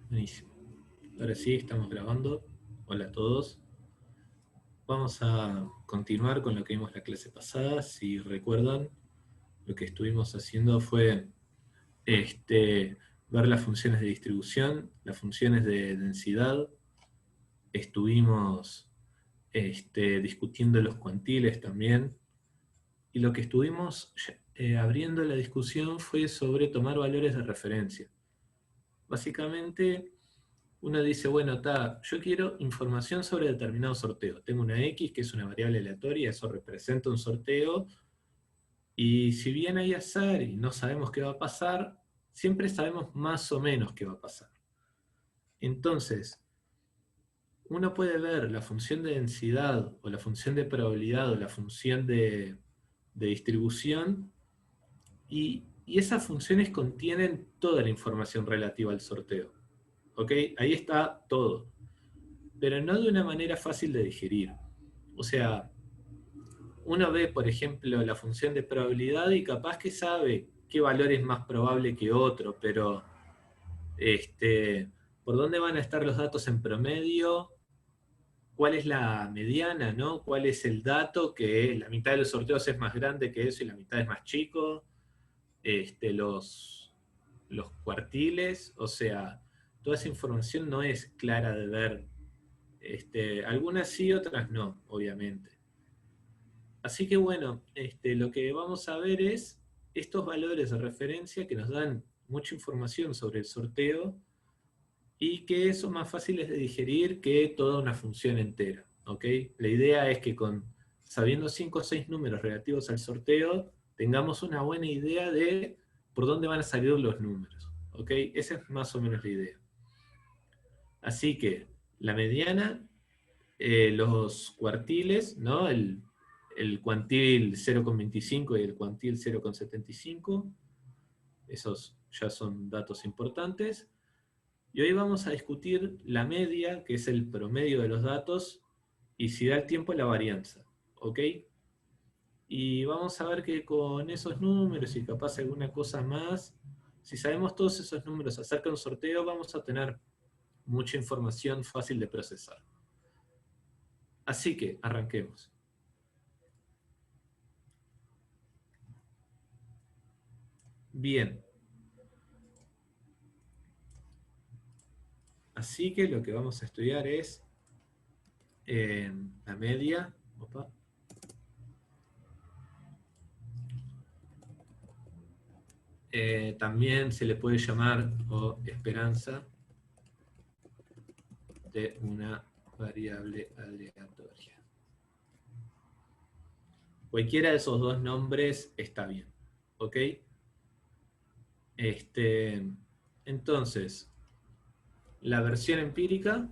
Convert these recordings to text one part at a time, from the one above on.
Buenísimo. Ahora sí, estamos grabando. Hola a todos. Vamos a continuar con lo que vimos la clase pasada. Si recuerdan, lo que estuvimos haciendo fue ver las funciones de distribución, las funciones de densidad. Estuvimos discutiendo los cuantiles también. Y lo que estuvimos abriendo la discusión fue sobre tomar valores de referencia. Básicamente, uno dice, bueno, yo quiero información sobre determinado sorteo. Tengo una X, que es una variable aleatoria, eso representa un sorteo, y si bien hay azar y no sabemos qué va a pasar, siempre sabemos más o menos qué va a pasar. Entonces, uno puede ver la función de densidad, o la función de probabilidad, o la función de distribución, y esas funciones contienen toda la información relativa al sorteo. ¿Ok? Ahí está todo. Pero no de una manera fácil de digerir. O sea, uno ve, por ejemplo, la función de probabilidad y capaz que sabe qué valor es más probable que otro, pero por dónde van a estar los datos en promedio, cuál es la mediana, ¿no? ¿Cuál es el dato que la mitad de los sorteos es más grande que eso y la mitad es más chico? Los cuartiles, o sea, toda esa información no es clara de ver. Algunas sí, otras no, obviamente. Así que bueno, lo que vamos a ver es estos valores de referencia que nos dan mucha información sobre el sorteo y que son más fáciles de digerir que toda una función entera. ¿Ok? La idea es que sabiendo 5 o 6 números relativos al sorteo, tengamos una buena idea de por dónde van a salir los números. ¿Ok? Esa es más o menos la idea. Así que la mediana, los cuartiles, ¿no? El cuantil 0,25 y el cuantil 0,75, esos ya son datos importantes. Y hoy vamos a discutir la media, que es el promedio de los datos, y si da el tiempo la varianza. ¿Ok? Y vamos a ver que con esos números y capaz alguna cosa más, si sabemos todos esos números acerca de un sorteo, vamos a tener mucha información fácil de procesar. Así que arranquemos. Bien. Así que lo que vamos a estudiar es la media. Opa. También se le puede llamar esperanza de una variable aleatoria. Cualquiera de esos dos nombres está bien. ¿Ok? Entonces, la versión empírica,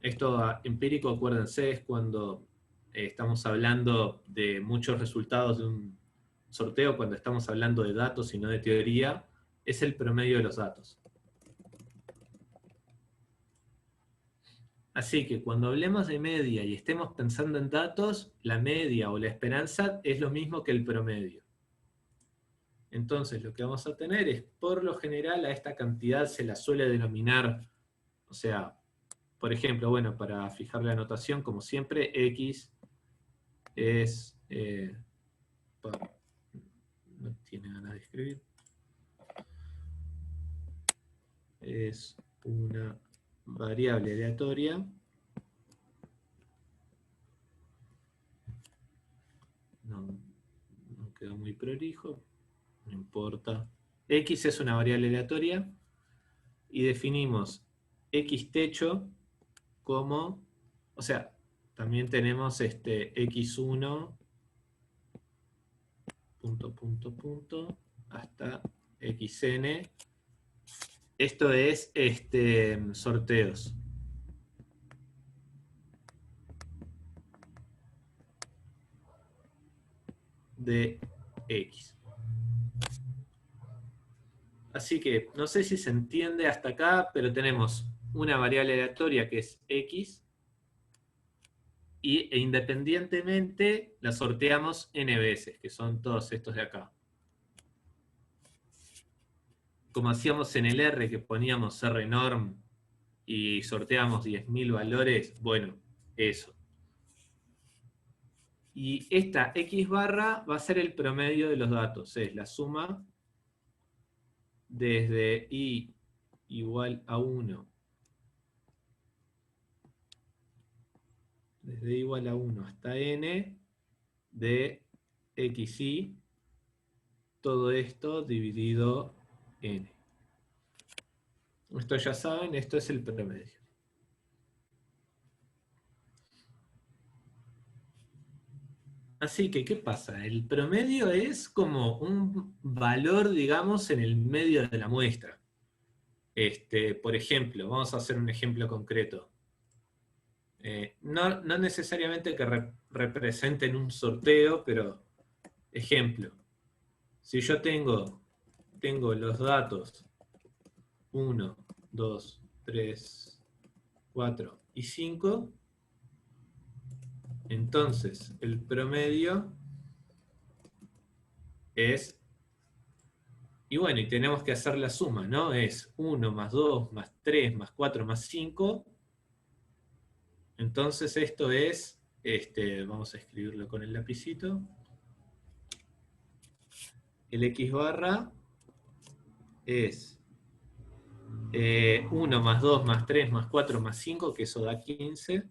esto empírico, acuérdense, es cuando estamos hablando de muchos resultados de un sorteo, cuando estamos hablando de datos y no de teoría, es el promedio de los datos. Así que cuando hablemos de media y estemos pensando en datos, la media o la esperanza es lo mismo que el promedio. Entonces lo que vamos a tener es, por lo general, a esta cantidad se la suele denominar, o sea, por ejemplo, bueno, para fijar la anotación, como siempre, X es... no tiene ganas de escribir. Es una variable aleatoria no quedó muy prolijo, no importa. X es una variable aleatoria y definimos X techo como, o sea, también tenemos X1 hasta XN. Esto es sorteos. De X. Así que no sé si se entiende hasta acá, pero tenemos una variable aleatoria que es X e independientemente la sorteamos n veces, que son todos estos de acá. como hacíamos en el R, que poníamos rnorm y sorteábamos 10.000 valores, bueno, eso. Y esta X barra va a ser el promedio de los datos, es la suma desde I igual a 1, desde I igual a 1 hasta N, de XI, todo esto dividido N. Esto ya saben, esto es el promedio. Así que, ¿qué pasa? El promedio es como un valor, digamos, en el medio de la muestra. Por ejemplo, vamos a hacer un ejemplo concreto. No necesariamente que representen un sorteo, pero ejemplo. Si yo tengo los datos 1, 2, 3, 4 y 5, entonces el promedio es, y bueno, y tenemos que hacer la suma, ¿no? Es 1 más 2 más 3 más 4 más 5. Entonces esto es, vamos a escribirlo con el lapicito. El X barra es 1 más 2 más 3 más 4 más 5, que eso da 15,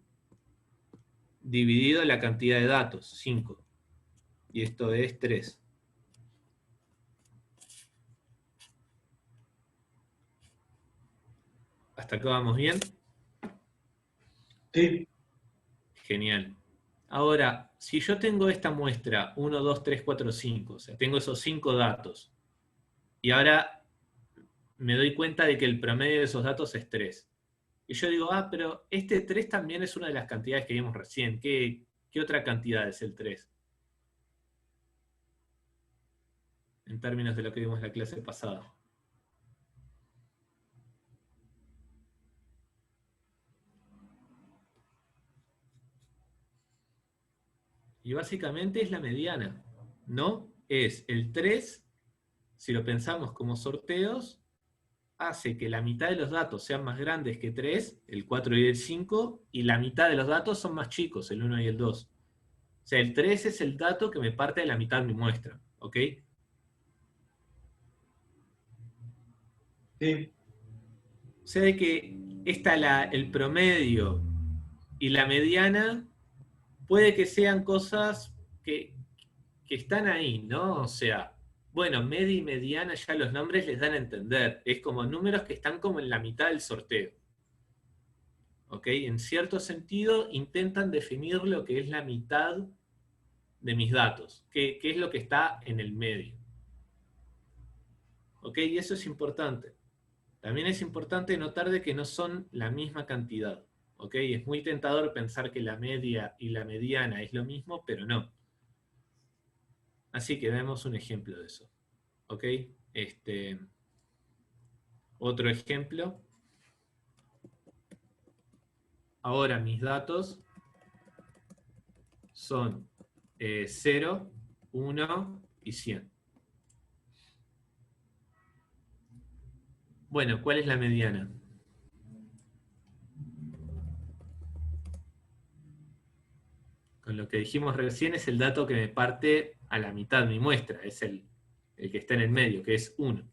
dividido la cantidad de datos, 5. Y esto es 3. ¿Hasta acá vamos bien? Sí. Genial. Ahora, si yo tengo esta muestra 1, 2, 3, 4, 5, o sea, tengo esos 5 datos, y ahora me doy cuenta de que el promedio de esos datos es 3. Y yo digo, pero este 3 también es una de las cantidades que vimos recién. ¿Qué otra cantidad es el 3? En términos de lo que vimos en la clase pasada. Y básicamente es la mediana, ¿no? Es el 3, si lo pensamos como sorteos, hace que la mitad de los datos sean más grandes que 3, el 4 y el 5, y la mitad de los datos son más chicos, el 1 y el 2. O sea, el 3 es el dato que me parte de la mitad de mi muestra, ¿ok? Sí. O sea, de que el promedio y la mediana puede que sean cosas que están ahí, ¿no? O sea, bueno, media y mediana ya los nombres les dan a entender. Es como números que están como en la mitad del sorteo. ¿Ok? En cierto sentido, intentan definir lo que es la mitad de mis datos, qué es lo que está en el medio. ¿Ok? Y eso es importante. También es importante notar de que no son la misma cantidad. ¿Ok? Es muy tentador pensar que la media y la mediana es lo mismo, pero no. Así que demos un ejemplo de eso. ¿Ok? Otro ejemplo. Ahora mis datos son 0, 1 y 100. Bueno, ¿cuál es la mediana? Con lo que dijimos recién es el dato que me parte a la mitad de mi muestra, es el que está en el medio, que es 1.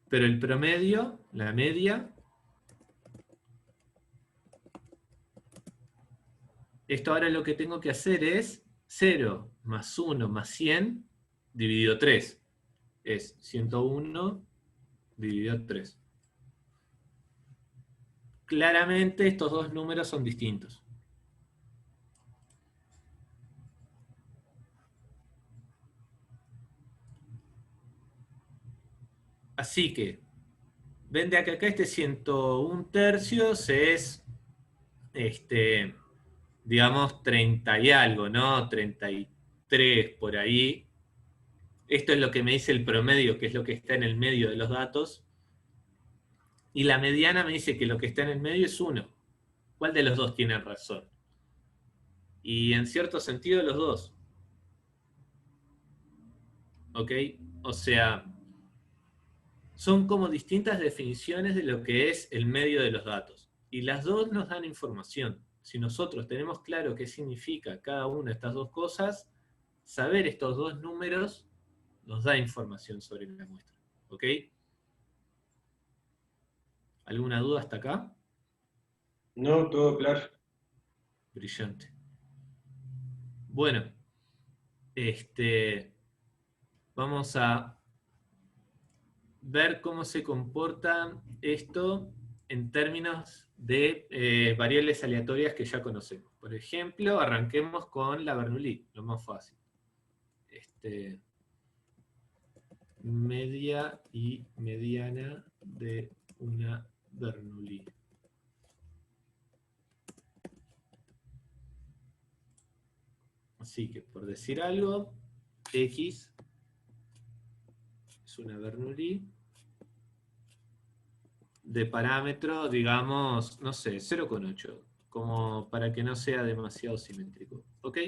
Pero el promedio, la media, esto ahora lo que tengo que hacer es 0 más 1 más 100 dividido 3. Es 101 dividido 3. Claramente estos dos números son distintos. Así que, ven de acá este 101 tercios es, digamos, 30 y algo, ¿no? 33 por ahí. Esto es lo que me dice el promedio, que es lo que está en el medio de los datos. Y la mediana me dice que lo que está en el medio es 1. ¿Cuál de los dos tiene razón? Y en cierto sentido los dos. ¿Ok? O sea, son como distintas definiciones de lo que es el medio de los datos. Y las dos nos dan información. Si nosotros tenemos claro qué significa cada una de estas dos cosas, saber estos dos números nos da información sobre la muestra. ¿Ok? ¿Alguna duda hasta acá? No, todo claro. Brillante. Bueno, vamos a ver cómo se comporta esto en términos de variables aleatorias que ya conocemos. Por ejemplo, arranquemos con la Bernoulli, lo más fácil. Media y mediana de una Bernoulli. Así que, por decir algo, X es una Bernoulli de parámetro, digamos, no sé, 0,8, como para que no sea demasiado simétrico. ¿Ok?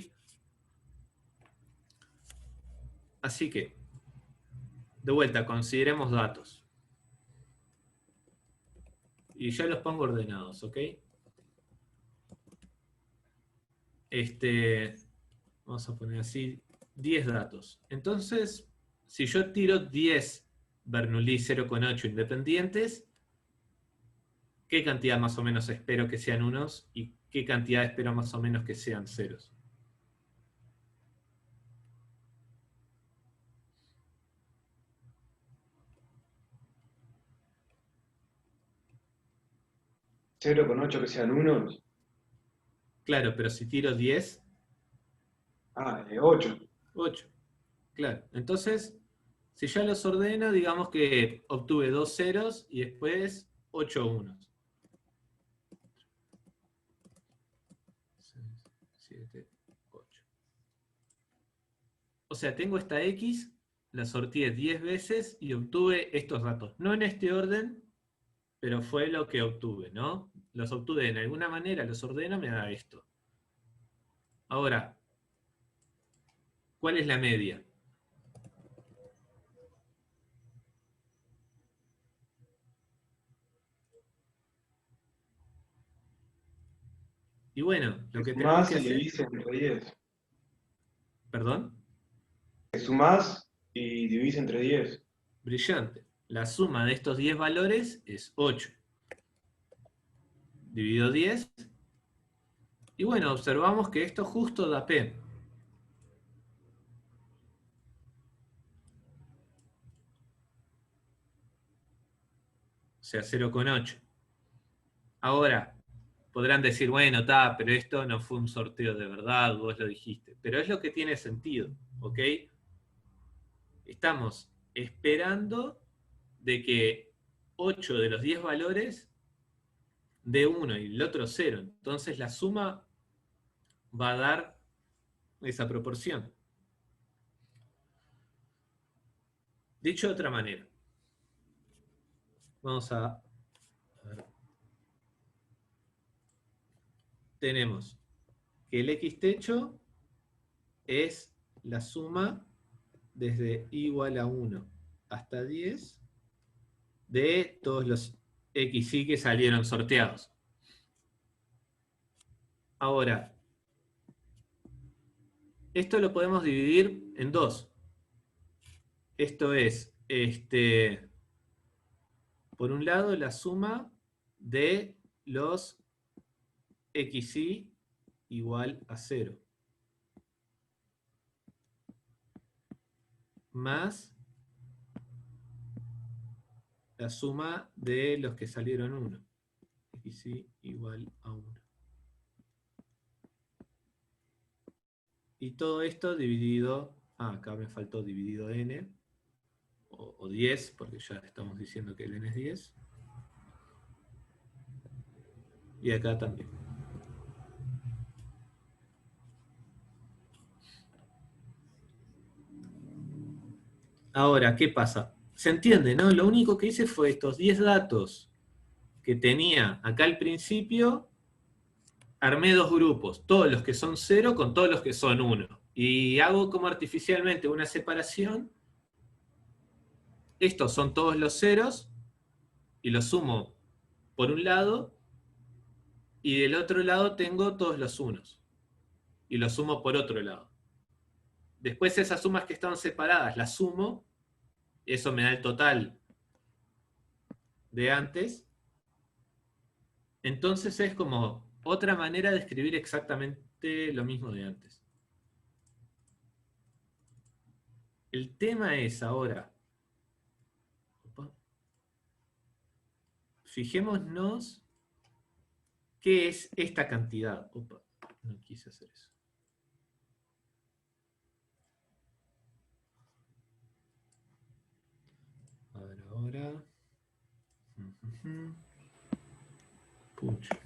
Así que, de vuelta, consideremos datos. Y ya los pongo ordenados, ¿ok? Vamos a poner así, 10 datos. Entonces, si yo tiro 10 Bernoulli 0,8 independientes, ¿qué cantidad más o menos espero que sean unos y qué cantidad espero más o menos que sean ceros? Cero con ocho que sean unos. Claro, pero si tiro 10, Ah, 8. 8. Claro. Entonces, si ya los ordeno, digamos que obtuve 2 ceros y después 8 unos. 6, 7, 8. O sea, tengo esta X, la sorteé 10 veces y obtuve estos datos. No en este orden, pero fue lo que obtuve, ¿no? Los obtuve de alguna manera, los ordeno, me da esto. Ahora, ¿cuál es la media? Y bueno, lo Que que tenemos sumás que y hacer... dividís entre 10. ¿Perdón? Que sumás y dividís entre 10. Brillante. La suma de estos 10 valores es 8. Divido 10. Y bueno, observamos que esto justo da P. O sea, 0,8. Ahora, podrán decir, bueno, pero esto no fue un sorteo de verdad, vos lo dijiste. Pero es lo que tiene sentido, ¿ok? Estamos esperando de que 8 de los 10 valores dé 1 y el otro 0. Entonces la suma va a dar esa proporción. Dicho de otra manera, vamos a ver. Tenemos que el X techo es la suma desde i igual a 1 hasta 10 de todos los XY que salieron sorteados. Ahora, esto lo podemos dividir en dos. Esto es, por un lado, la suma de los XY igual a 0. Más la suma de los que salieron 1. XY igual a 1. Y todo esto dividido, acá me faltó dividido n, o 10, porque ya estamos diciendo que el n es 10. Y acá también. Ahora, ¿qué pasa? Se entiende, ¿no? Lo único que hice fue estos 10 datos que tenía acá al principio, armé dos grupos, todos los que son 0 con todos los que son 1. Y hago como artificialmente una separación estos son todos los ceros y los sumo por un lado y del otro lado tengo todos los unos y los sumo por otro lado. Después esas sumas que estaban separadas las sumo, eso me da el total de antes. Entonces es como otra manera de escribir exactamente lo mismo de antes. El tema es ahora, fijémonos qué es esta cantidad. Opa, no quise hacer eso. A ver ahora. Pucha.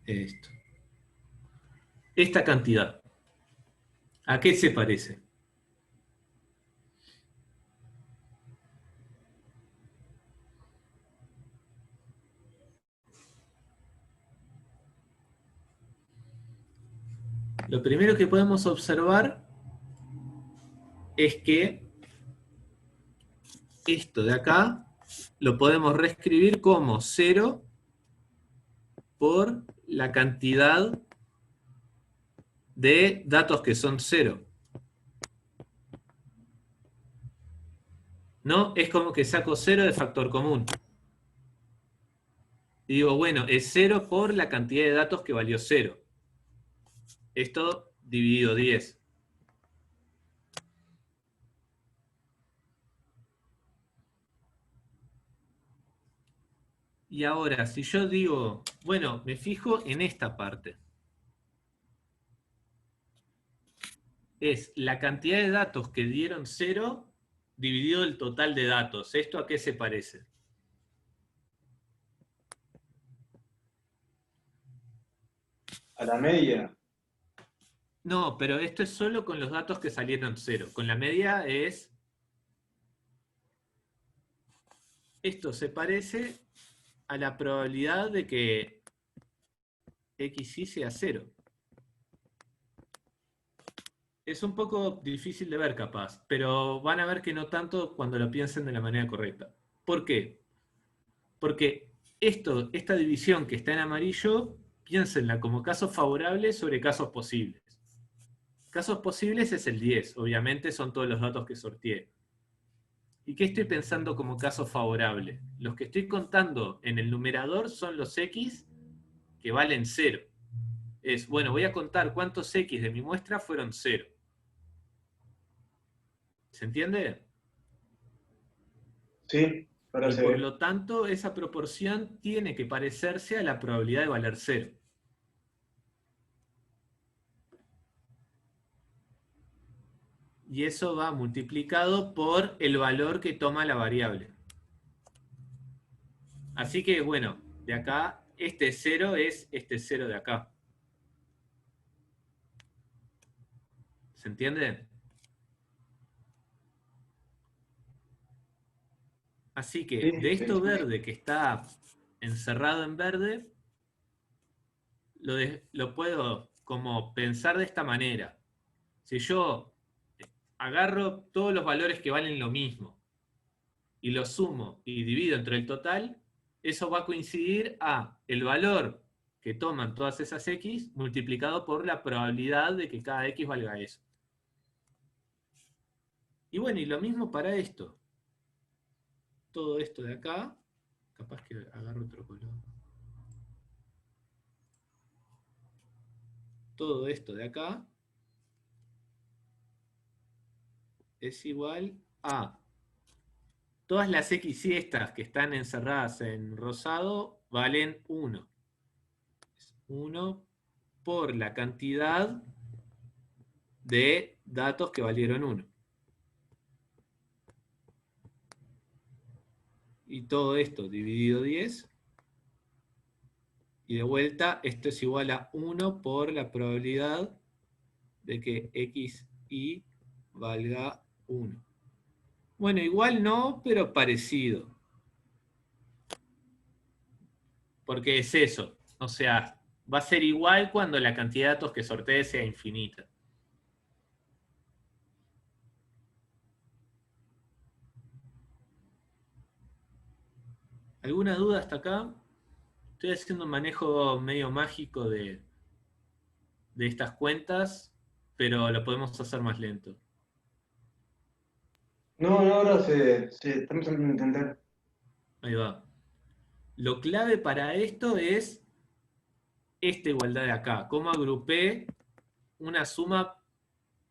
Esto. Esta cantidad. ¿A qué se parece? Lo primero que podemos observar es que esto de acá lo podemos reescribir como 0 por la cantidad de datos que son 0. ¿No? Es como que saco 0 de factor común. Y digo, bueno, es 0 por la cantidad de datos que valió 0. Esto dividido 10. Y ahora, si yo digo, bueno, me fijo en esta parte. Es la cantidad de datos que dieron 0 dividido el total de datos. ¿Esto a qué se parece? A la media. No, pero esto es solo con los datos que salieron 0. Con la media es... Esto se parece a la probabilidad de que XY sea 0. Es un poco difícil de ver capaz, pero van a ver que no tanto cuando lo piensen de la manera correcta. ¿Por qué? Porque esta división que está en amarillo, piénsenla como casos favorables sobre casos posibles. Casos posibles es el 10, obviamente son todos los datos que sorteé. ¿Y qué estoy pensando como caso favorable? Los que estoy contando en el numerador son los X que valen 0. Es, bueno, voy a contar cuántos X de mi muestra fueron 0. ¿Se entiende? Sí, ahora Y se por ve. lo tanto, esa proporción tiene que parecerse a la probabilidad de valer 0. Y eso va multiplicado por el valor que toma la variable. Así que, bueno, de acá, este 0 es este 0 de acá. ¿Se entiende? Así que Sí, de sí, esto sí. verde que está encerrado en verde, lo puedo como pensar de esta manera. Si yo agarro todos los valores que valen lo mismo y los sumo y divido entre el total, eso va a coincidir a el valor que toman todas esas X multiplicado por la probabilidad de que cada X valga eso. Y bueno, y lo mismo para esto. Todo esto de acá, capaz que agarro otro color. Todo esto de acá es igual a todas las X y estas que están encerradas en rosado valen 1. 1 por la cantidad de datos que valieron 1. Y todo esto dividido 10. Y de vuelta, esto es igual a 1 por la probabilidad de que XY valga 1. Bueno, igual no, pero parecido. Porque es eso. O sea, va a ser igual cuando la cantidad de datos que sortee sea infinita. ¿Alguna duda hasta acá? Estoy haciendo un manejo medio mágico de estas cuentas, pero lo podemos hacer más lento. No, no, ahora estamos empezando a entender. Ahí va. Lo clave para esto es esta igualdad de acá. Cómo agrupé una suma,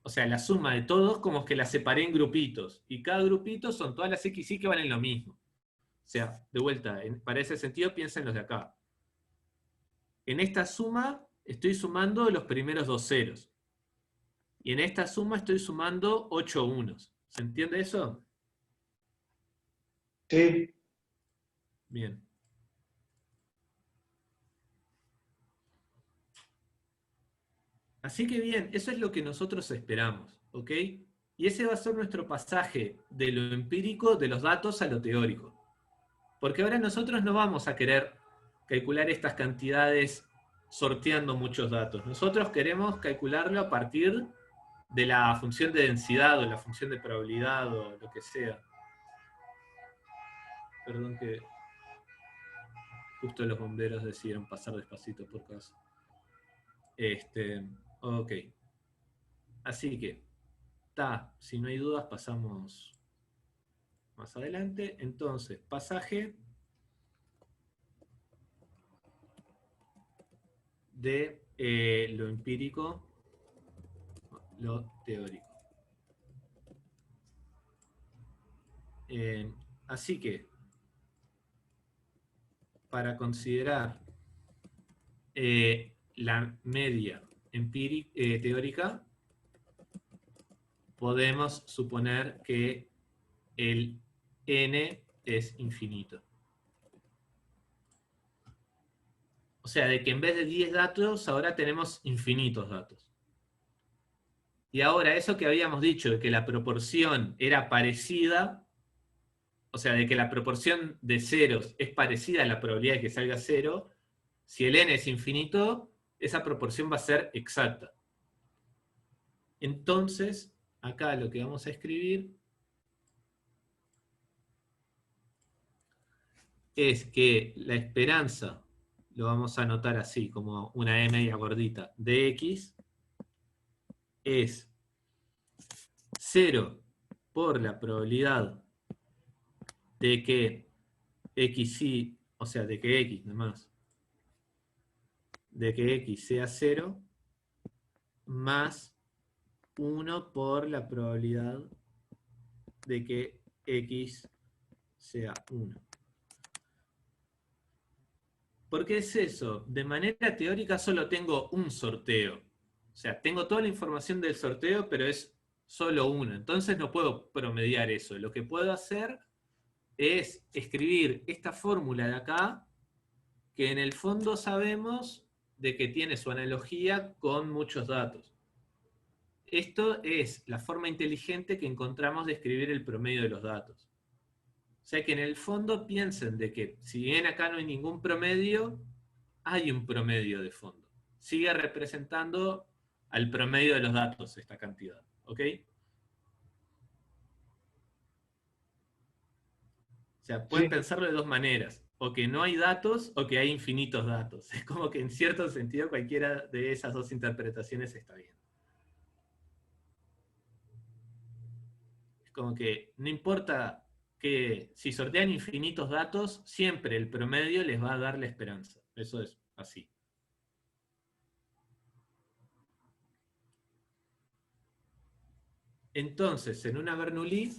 o sea, la suma de todos como que la separé en grupitos. Y cada grupito son todas las x y que valen lo mismo. O sea, de vuelta, para ese sentido piensen los de acá. En esta suma estoy sumando los primeros dos ceros. Y en esta suma estoy sumando 8 unos. ¿Se entiende eso? Sí, Bien. Así que bien, eso es lo que nosotros esperamos, ¿ok? Y ese va a ser nuestro pasaje de lo empírico, de los datos, a lo teórico. Porque ahora nosotros no vamos a querer calcular estas cantidades sorteando muchos datos. Nosotros queremos calcularlo a partir de la función de densidad o la función de probabilidad o lo que sea. Perdón que justo los bomberos decidieron pasar despacito por casa. Ok. Así que, si no hay dudas, pasamos más adelante. Entonces, pasaje de lo empírico, lo teórico. Así que, para considerar la media teórica, podemos suponer que el n es infinito. O sea, de que en vez de 10 datos, ahora tenemos infinitos datos. Y ahora, eso que habíamos dicho, de que la proporción era parecida, o sea, de que la proporción de ceros es parecida a la probabilidad de que salga cero, si el n es infinito, esa proporción va a ser exacta. Entonces, acá lo que vamos a escribir es que la esperanza, lo vamos a anotar así, como una e media gordita, de x, es 0 por la probabilidad de que x y, o sea, de que x nomás, de que x sea 0, más 1 por la probabilidad de que x sea 1. ¿Por qué es eso? De manera teórica solo tengo un sorteo. O sea, tengo toda la información del sorteo, pero es solo uno. Entonces no puedo promediar eso. Lo que puedo hacer es escribir esta fórmula de acá, que en el fondo sabemos de que tiene su analogía con muchos datos. Esto es la forma inteligente que encontramos de escribir el promedio de los datos. O sea que en el fondo piensen de que si bien acá no hay ningún promedio, hay un promedio de fondo. Sigue representando al promedio de los datos esta cantidad. ¿Ok? O sea, pueden sí, pensarlo de dos maneras. O que no hay datos o que hay infinitos datos. Es como que en cierto sentido cualquiera de esas dos interpretaciones está bien. Es como que no importa que si sortean infinitos datos, siempre el promedio les va a dar la esperanza. Eso es así. Entonces, en una Bernoulli,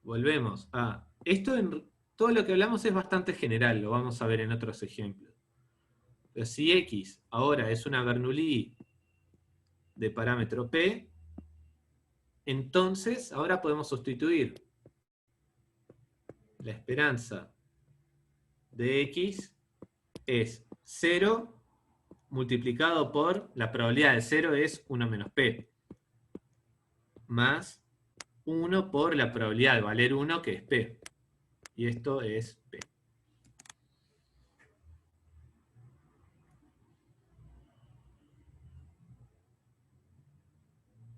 volvemos a... todo lo que hablamos es bastante general, lo vamos a ver en otros ejemplos. Pero si X ahora es una Bernoulli de parámetro P, entonces ahora podemos sustituir la esperanza de X es 0 multiplicado por, la probabilidad de 0 es 1 menos P, más 1 por la probabilidad de valer 1, que es P. Y esto es P.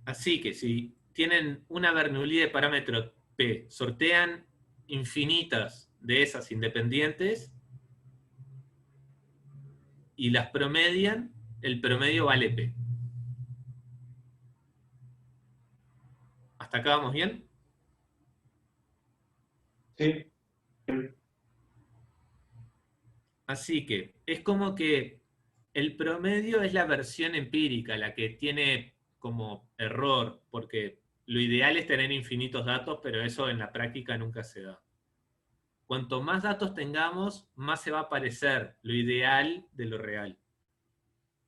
Así que si tienen una Bernoulli de parámetro P, sortean infinitas de esas independientes y las promedian, el promedio vale P. ¿Hasta acá vamos bien? Sí. Así que es como que el promedio es la versión empírica, la que tiene como error, porque lo ideal es tener infinitos datos, pero eso en la práctica nunca se da. Cuanto más datos tengamos, más se va a parecer lo ideal de lo real.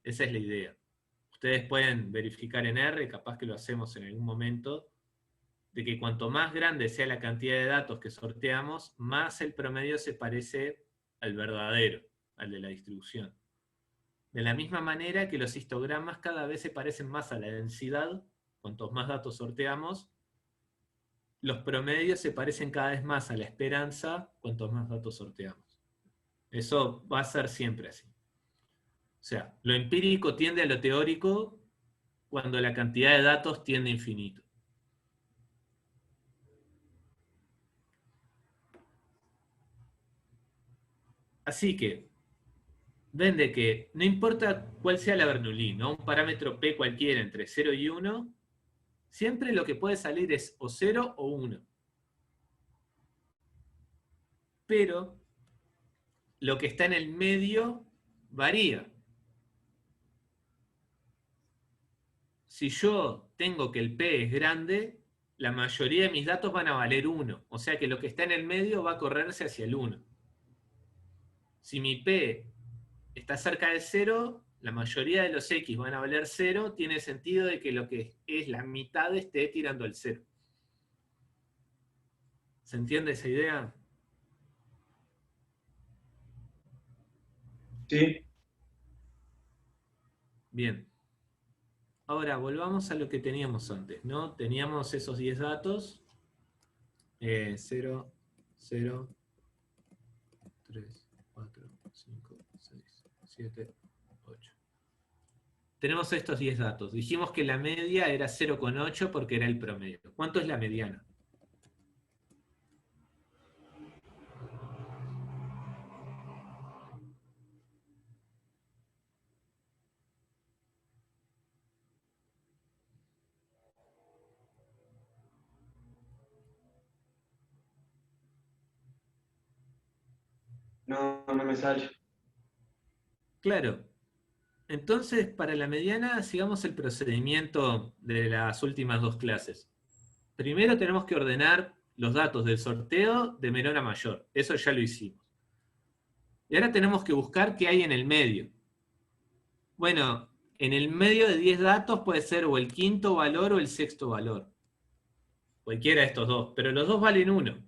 Esa es la idea. Ustedes pueden verificar en R, capaz que lo hacemos en algún momento, de que cuanto más grande sea la cantidad de datos que sorteamos, más el promedio se parece al verdadero, al de la distribución. De la misma manera que los histogramas cada vez se parecen más a la densidad, cuantos más datos sorteamos, los promedios se parecen cada vez más a la esperanza, cuantos más datos sorteamos. Eso va a ser siempre así. O sea, lo empírico tiende a lo teórico cuando la cantidad de datos tiende a infinito. Así que, ven de que no importa cuál sea la Bernoulli, ¿no? Un parámetro P cualquiera entre 0 y 1, siempre lo que puede salir es o 0 o 1. Pero lo que está en el medio varía. Si yo tengo que el P es grande, la mayoría de mis datos van a valer 1. O sea que lo que está en el medio va a correrse hacia el 1. Si mi P está cerca de 0, la mayoría de los X van a valer 0, tiene sentido de que lo que es la mitad esté tirando al 0. ¿Se entiende esa idea? Sí. Bien. Ahora, volvamos a lo que teníamos antes, ¿no? Teníamos esos 10 datos. 0, 0, 3, 4, 5, 6, 7, 8. Tenemos estos 10 datos. Dijimos que la media era 0,8 porque era el promedio. ¿Cuánto es la mediana? No, no me sale. Claro. Entonces, para la mediana, sigamos el procedimiento de las últimas dos clases. Primero tenemos que ordenar los datos del sorteo de menor a mayor. Eso ya lo hicimos. Y ahora tenemos que buscar qué hay en el medio. Bueno, en el medio de 10 datos puede ser o el quinto valor o el sexto valor. Cualquiera de estos dos, pero los dos valen 1.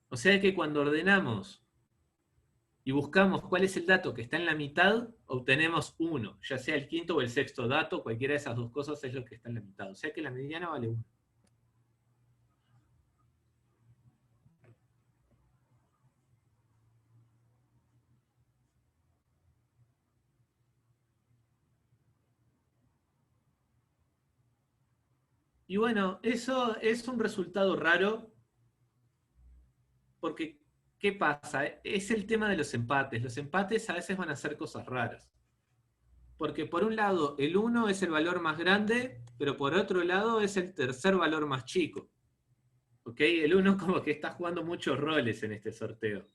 O sea que cuando ordenamos y buscamos cuál es el dato que está en la mitad, obtenemos 1, ya sea el quinto o el sexto dato, cualquiera de esas dos cosas es lo que está en la mitad. O sea que la mediana vale 1. Y bueno, eso es un resultado raro, porque ¿qué pasa? Es el tema de los empates. Los empates a veces van a hacer cosas raras. Porque por un lado, el 1 es el valor más grande, pero por otro lado es el tercer valor más chico. ¿Ok? El 1 como que está jugando muchos roles en este sorteo.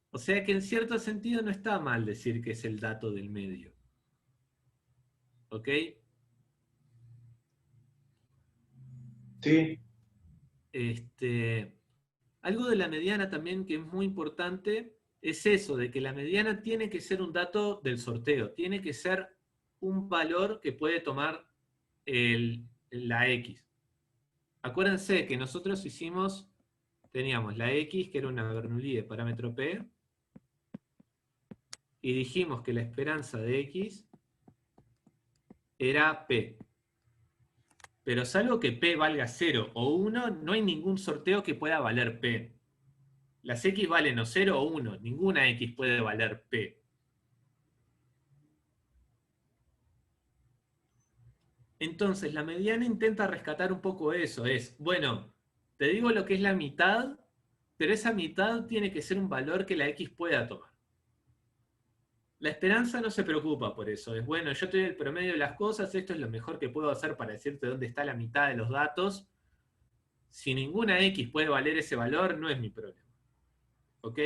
O sea que en cierto sentido no está mal decir que es el dato del medio. ¿Ok? Sí. Algo de la mediana también que es muy importante es eso, de que la mediana tiene que ser un dato del sorteo, tiene que ser un valor que puede tomar la X. Acuérdense que nosotros teníamos la X, que era una Bernoulli de parámetro P, y dijimos que la esperanza de X era P. Pero salvo que P valga 0 o 1, no hay ningún sorteo que pueda valer P. Las X valen o 0 o 1, ninguna X puede valer P. Entonces, la mediana intenta rescatar un poco eso. Es, bueno, Te digo lo que es la mitad, pero esa mitad tiene que ser un valor que la X pueda tomar. La esperanza no se preocupa por eso. Es bueno, yo te doy el promedio de las cosas, esto es lo mejor que puedo hacer para decirte dónde está la mitad de los datos. Si ninguna X puede valer ese valor, no es mi problema. ¿Ok?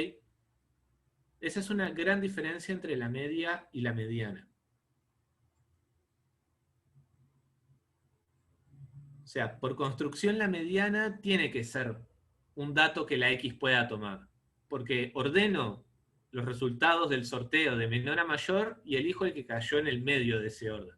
Esa es una gran diferencia entre la media y la mediana. O sea, por construcción la mediana tiene que ser un dato que la X pueda tomar. Porque ordeno los resultados del sorteo de menor a mayor y elijo el que cayó en el medio de ese orden.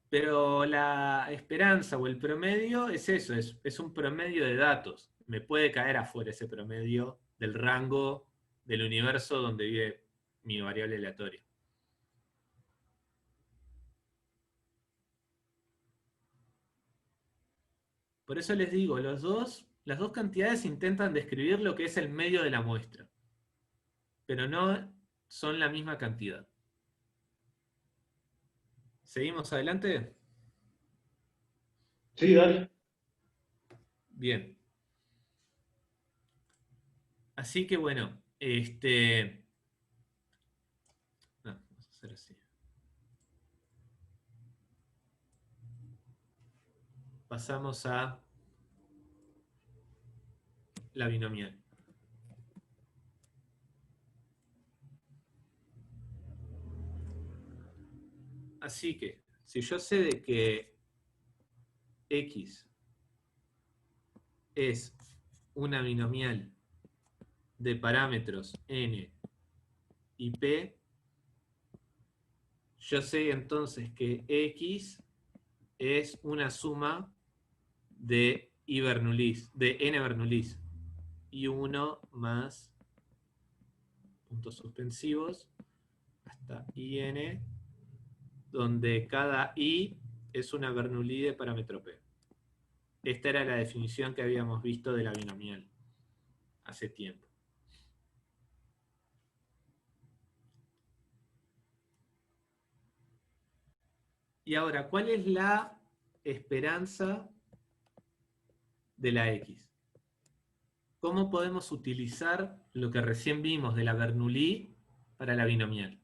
Pero la esperanza o el promedio es eso, es un promedio de datos. Me puede caer afuera ese promedio del rango del universo donde vive mi variable aleatoria. Por eso les digo, las dos cantidades intentan describir lo que es el medio de la muestra, pero no son la misma cantidad. ¿Seguimos adelante? Sí, dale. Bien. Así que bueno, no, vamos a hacer así. Pasamos a la binomial. Así que, si yo sé de que X es una binomial de parámetros n y p, yo sé entonces que X es una suma de I Bernoullis, de n Bernoullis, y 1 más puntos suspensivos hasta IN, donde cada I es una Bernoulli de parámetro P. Esta era la definición que habíamos visto de la binomial hace tiempo. Y ahora, ¿cuál es la esperanza de la X? ¿Cómo podemos utilizar lo que recién vimos de la Bernoulli para la binomial?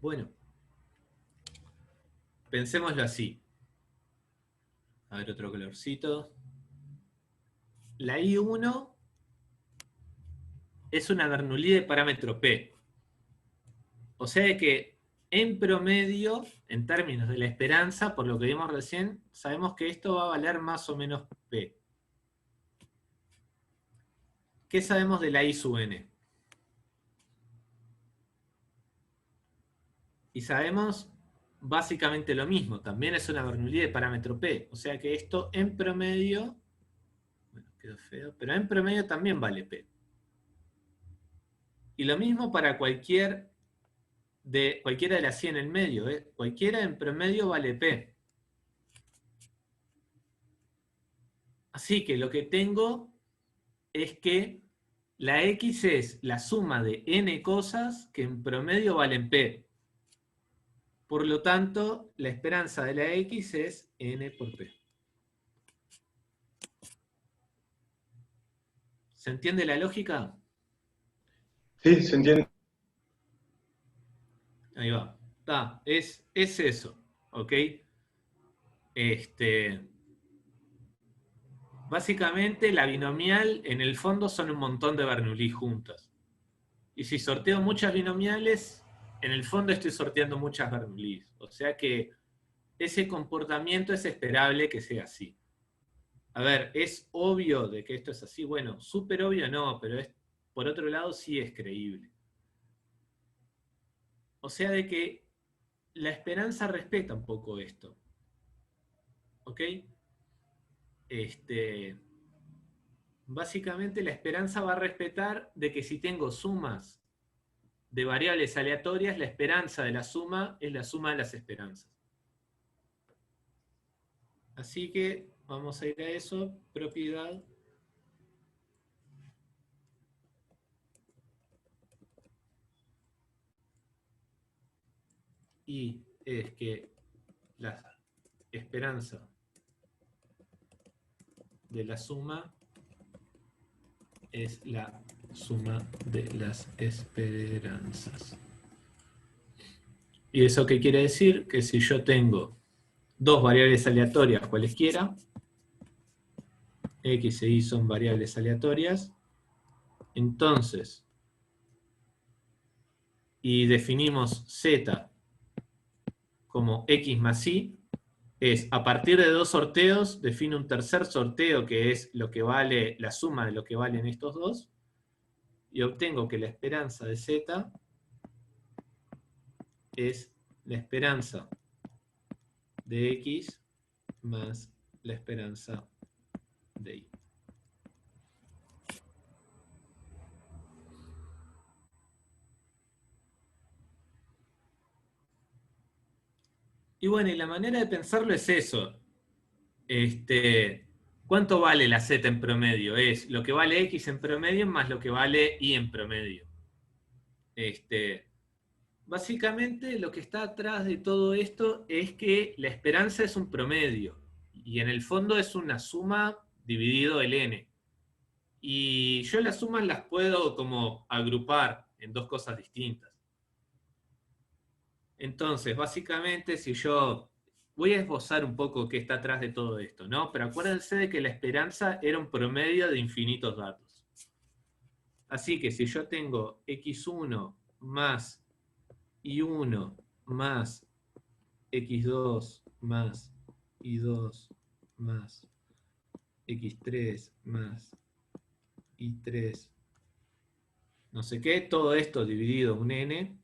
Bueno, pensémoslo así. A ver, otro colorcito. La I1 es una Bernoulli de parámetro P. O sea que en promedio, en términos de la esperanza, por lo que vimos recién, sabemos que esto va a valer más o menos P. ¿Qué sabemos de la I sub n? Y sabemos básicamente lo mismo, también es una Bernoulli de parámetro P. O sea que esto en promedio, bueno, quedó feo, pero en promedio también vale P. Y lo mismo para cualquiera de las 100 en el medio, ¿eh? Cualquiera en promedio vale P. Así que lo que tengo es que la X es la suma de n cosas que en promedio valen P. Por lo tanto, la esperanza de la X es n por P. ¿Se entiende la lógica? Sí, se entiende. Ahí va. Es eso. ¿Ok? Básicamente la binomial en el fondo son un montón de Bernoulli juntas. Y si sorteo muchas binomiales, en el fondo estoy sorteando muchas Bernoullis. O sea que ese comportamiento es esperable que sea así. A ver, ¿es obvio de que esto es así? Bueno, súper obvio no, pero por otro lado sí es creíble. O sea, de que la esperanza respeta un poco esto. ¿Ok? Básicamente la esperanza va a respetar de que si tengo sumas de variables aleatorias, la esperanza de la suma es la suma de las esperanzas. Así que vamos a ir a eso, propiedad. Y es que la esperanza de la suma es la suma de las esperanzas. ¿Y eso qué quiere decir? Que si yo tengo dos variables aleatorias cualesquiera, x e y son variables aleatorias, entonces, y definimos z como x más y, es a partir de dos sorteos, defino un tercer sorteo que es lo que vale, la suma de lo que valen estos dos, y obtengo que la esperanza de z es la esperanza de x más la esperanza de y. Y bueno, y la manera de pensarlo es eso. ¿Cuánto vale la z en promedio? Es lo que vale x en promedio más lo que vale y en promedio. Básicamente lo que está atrás de todo esto es que la esperanza es un promedio y en el fondo es una suma dividido el n. Y yo las sumas las puedo como agrupar en dos cosas distintas. Entonces, básicamente, si yo voy a esbozar un poco qué está atrás de todo esto, ¿no? Pero acuérdense de que la esperanza era un promedio de infinitos datos. Así que si yo tengo x1 más y1 más x2 más y2 más x3 más y3, no sé qué, todo esto dividido un n,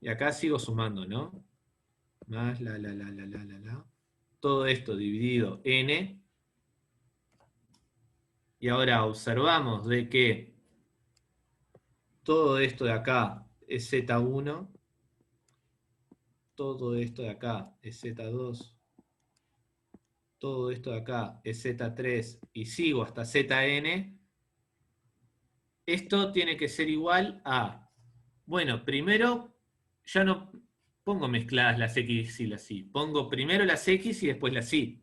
y acá sigo sumando, ¿no? Más todo esto dividido n, y ahora observamos de que todo esto de acá es z1, todo esto de acá es z2, todo esto de acá es z3, y sigo hasta zn. Esto tiene que ser igual a, bueno, primero ya no pongo mezcladas las x y las y, pongo primero las x y después las y.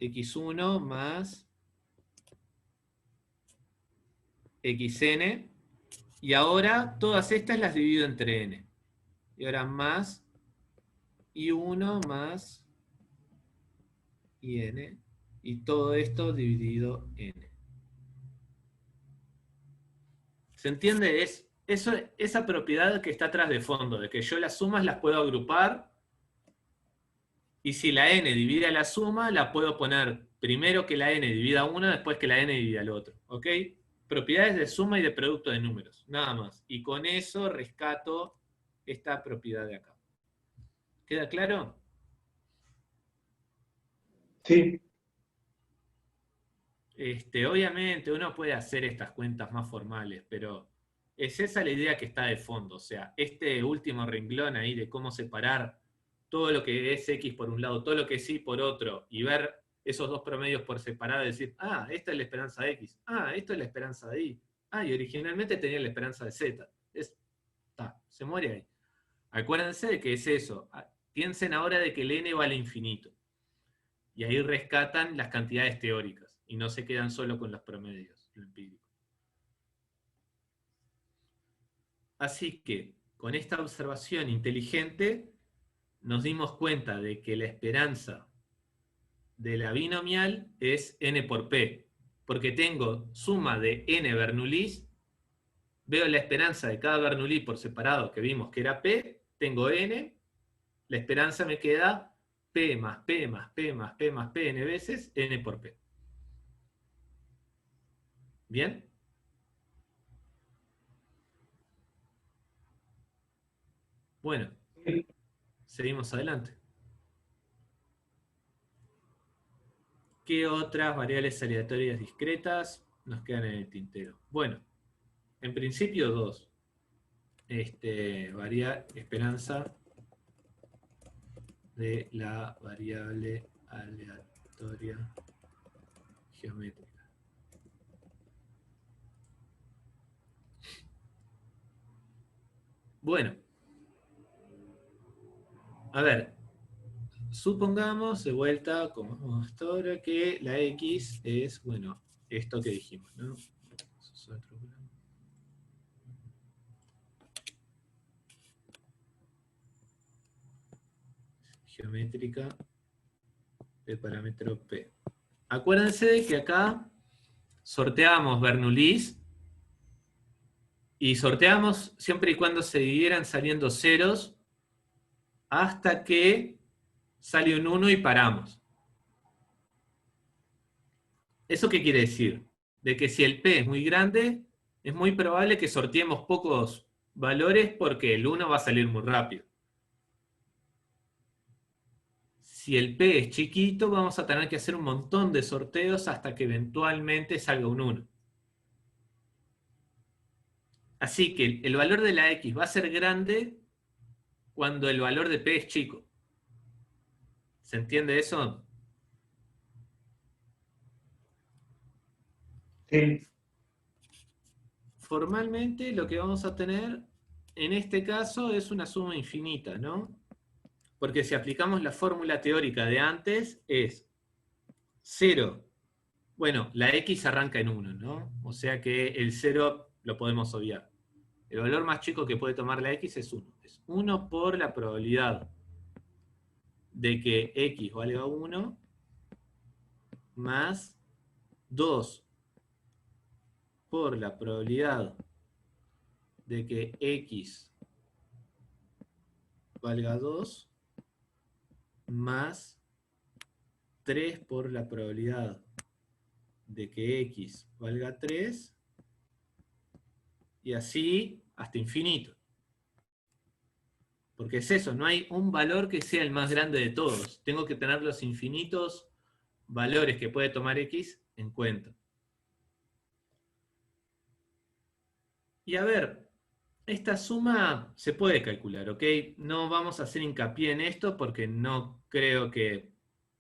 x1 más xn, y ahora todas estas las divido entre n. Y ahora más y1 más yn, y todo esto dividido n. ¿Se entiende? Es esa propiedad que está atrás de fondo, de que yo las sumas las puedo agrupar, y si la n divide a la suma, la puedo poner primero que la n divida a 1, después que la n divida al otro. ¿Ok? Propiedades de suma y de producto de números, nada más. Y con eso rescato esta propiedad de acá. ¿Queda claro? Sí, Obviamente uno puede hacer estas cuentas más formales, pero es esa la idea que está de fondo. O sea, este último renglón ahí de cómo separar todo lo que es x por un lado, todo lo que es y por otro, y ver esos dos promedios por separado y decir, ah, esta es la esperanza de x, ah, esto es la esperanza de y, ah, y originalmente tenía la esperanza de z. Se muere ahí. Acuérdense de que es eso. Piensen ahora de que el n vale infinito. Y ahí rescatan las cantidades teóricas y no se quedan solo con los promedios, lo empírico. Así que, con esta observación inteligente, nos dimos cuenta de que la esperanza de la binomial es n por p, porque tengo suma de n Bernoullis, veo la esperanza de cada Bernoulli por separado, que vimos que era p, tengo n, la esperanza me queda P más P más P más P más P n veces N por P. ¿Bien? Bueno, seguimos adelante. ¿Qué otras variables aleatorias discretas nos quedan en el tintero? Bueno, en principio dos. Esperanza de la variable aleatoria geométrica. Bueno, a ver, supongamos de vuelta, como hasta ahora, que la X es, bueno, esto que dijimos, ¿no? Eso es otro plan. Geométrica del parámetro P. Acuérdense de que acá sorteamos Bernoullis y sorteamos siempre y cuando se dividieran saliendo ceros hasta que sale un 1 y paramos. ¿Eso qué quiere decir? De que si el P es muy grande, es muy probable que sorteemos pocos valores porque el 1 va a salir muy rápido. Si el P es chiquito, vamos a tener que hacer un montón de sorteos hasta que eventualmente salga un 1. Así que el valor de la X va a ser grande cuando el valor de P es chico. ¿Se entiende eso? Sí. Formalmente lo que vamos a tener en este caso es una suma infinita, ¿no? Porque si aplicamos la fórmula teórica de antes es 0. Bueno, la X arranca en 1, ¿no? O sea que el 0 lo podemos obviar. El valor más chico que puede tomar la X es 1. Es 1 por la probabilidad de que X valga 1 más 2 por la probabilidad de que X valga 2 más 3 por la probabilidad de que X valga 3 y así hasta infinito. Porque es eso, no hay un valor que sea el más grande de todos. Tengo que tener los infinitos valores que puede tomar X en cuenta. Y a ver, esta suma se puede calcular, ¿ok? No vamos a hacer hincapié en esto porque no creo que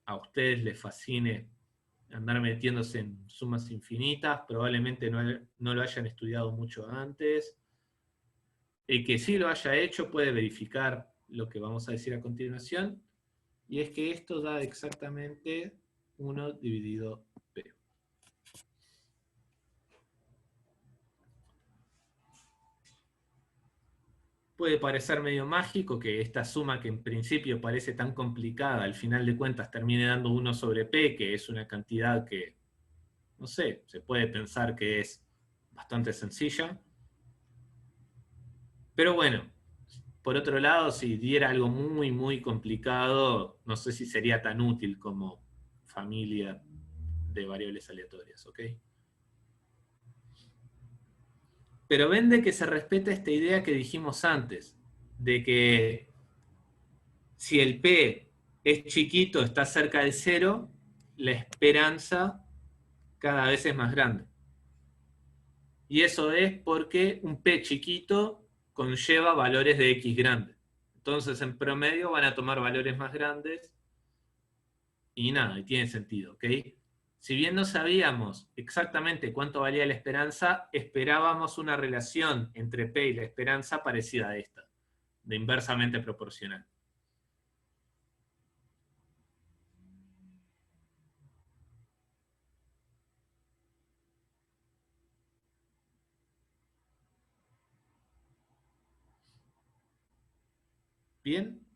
a ustedes les fascine andar metiéndose en sumas infinitas. Probablemente no lo hayan estudiado mucho antes. El que sí lo haya hecho puede verificar lo que vamos a decir a continuación. Y es que esto da exactamente 1 dividido P. Puede parecer medio mágico que esta suma que en principio parece tan complicada, al final de cuentas termine dando 1 sobre P, que es una cantidad que, no sé, se puede pensar que es bastante sencilla. Pero bueno, por otro lado, si diera algo muy, muy complicado, no sé si sería tan útil como familia de variables aleatorias, ¿ok? Pero vende que se respeta esta idea que dijimos antes, de que si el P es chiquito, está cerca de 0, la esperanza cada vez es más grande. Y eso es porque un P chiquito conlleva valores de X grande. Entonces, en promedio van a tomar valores más grandes y nada, y tiene sentido, ¿ok? Si bien no sabíamos exactamente cuánto valía la esperanza, esperábamos una relación entre P y la esperanza parecida a esta, de inversamente proporcional. ¿Bien?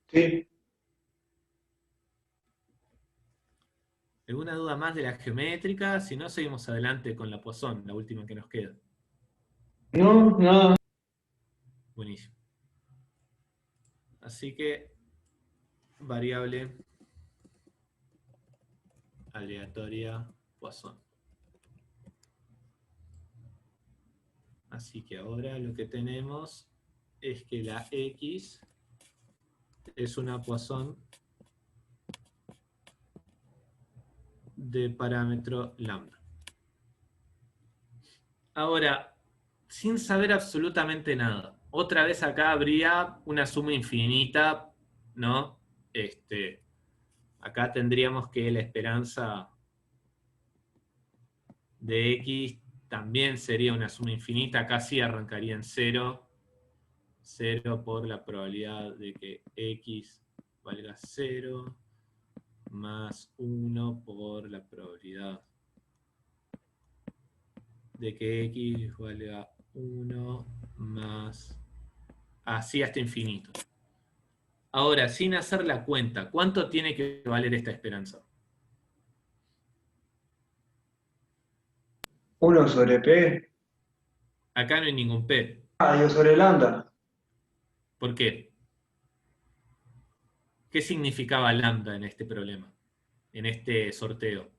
Sí. ¿Alguna duda más de la geométrica? Si no, seguimos adelante con la Poisson, la última que nos queda. No, nada. Buenísimo. Así que variable aleatoria Poisson. Así que ahora lo que tenemos es que la X es una Poisson de parámetro lambda. Ahora, sin saber absolutamente nada, otra vez acá habría una suma infinita, ¿no? Acá tendríamos que la esperanza de X también sería una suma infinita, acá sí arrancaría en 0, 0 por la probabilidad de que X valga 0, más 1 por la probabilidad de que X valga 1 más... Así hasta infinito. Ahora, sin hacer la cuenta, ¿cuánto tiene que valer esta esperanza? 1 sobre P. Acá no hay ningún P. Ah, digo sobre lambda. ¿Por qué? ¿Qué significaba lambda en este problema? En este sorteo.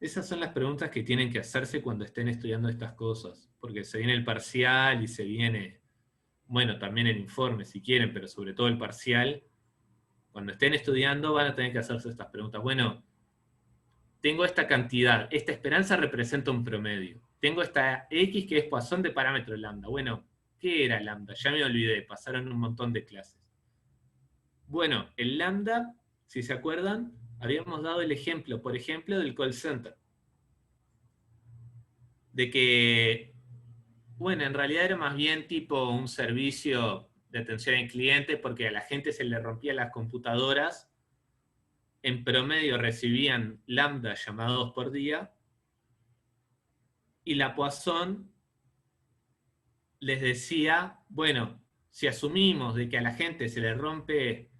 Esas son las preguntas que tienen que hacerse cuando estén estudiando estas cosas, porque se viene el parcial y se viene, bueno, también el informe si quieren, pero sobre todo el parcial. Cuando estén estudiando van a tener que hacerse estas preguntas. Bueno, tengo esta cantidad, esta esperanza representa un promedio. Tengo esta X que es Poisson de parámetro lambda. Bueno, ¿qué era lambda? Ya me olvidé, pasaron un montón de clases. Bueno, el lambda, si se acuerdan, habíamos dado el ejemplo, por ejemplo, del call center. De que, bueno, en realidad era más bien tipo un servicio de atención al cliente porque a la gente se le rompían las computadoras. En promedio recibían lambda llamados por día y la Poisson les decía, bueno, si asumimos de que a la gente se le rompe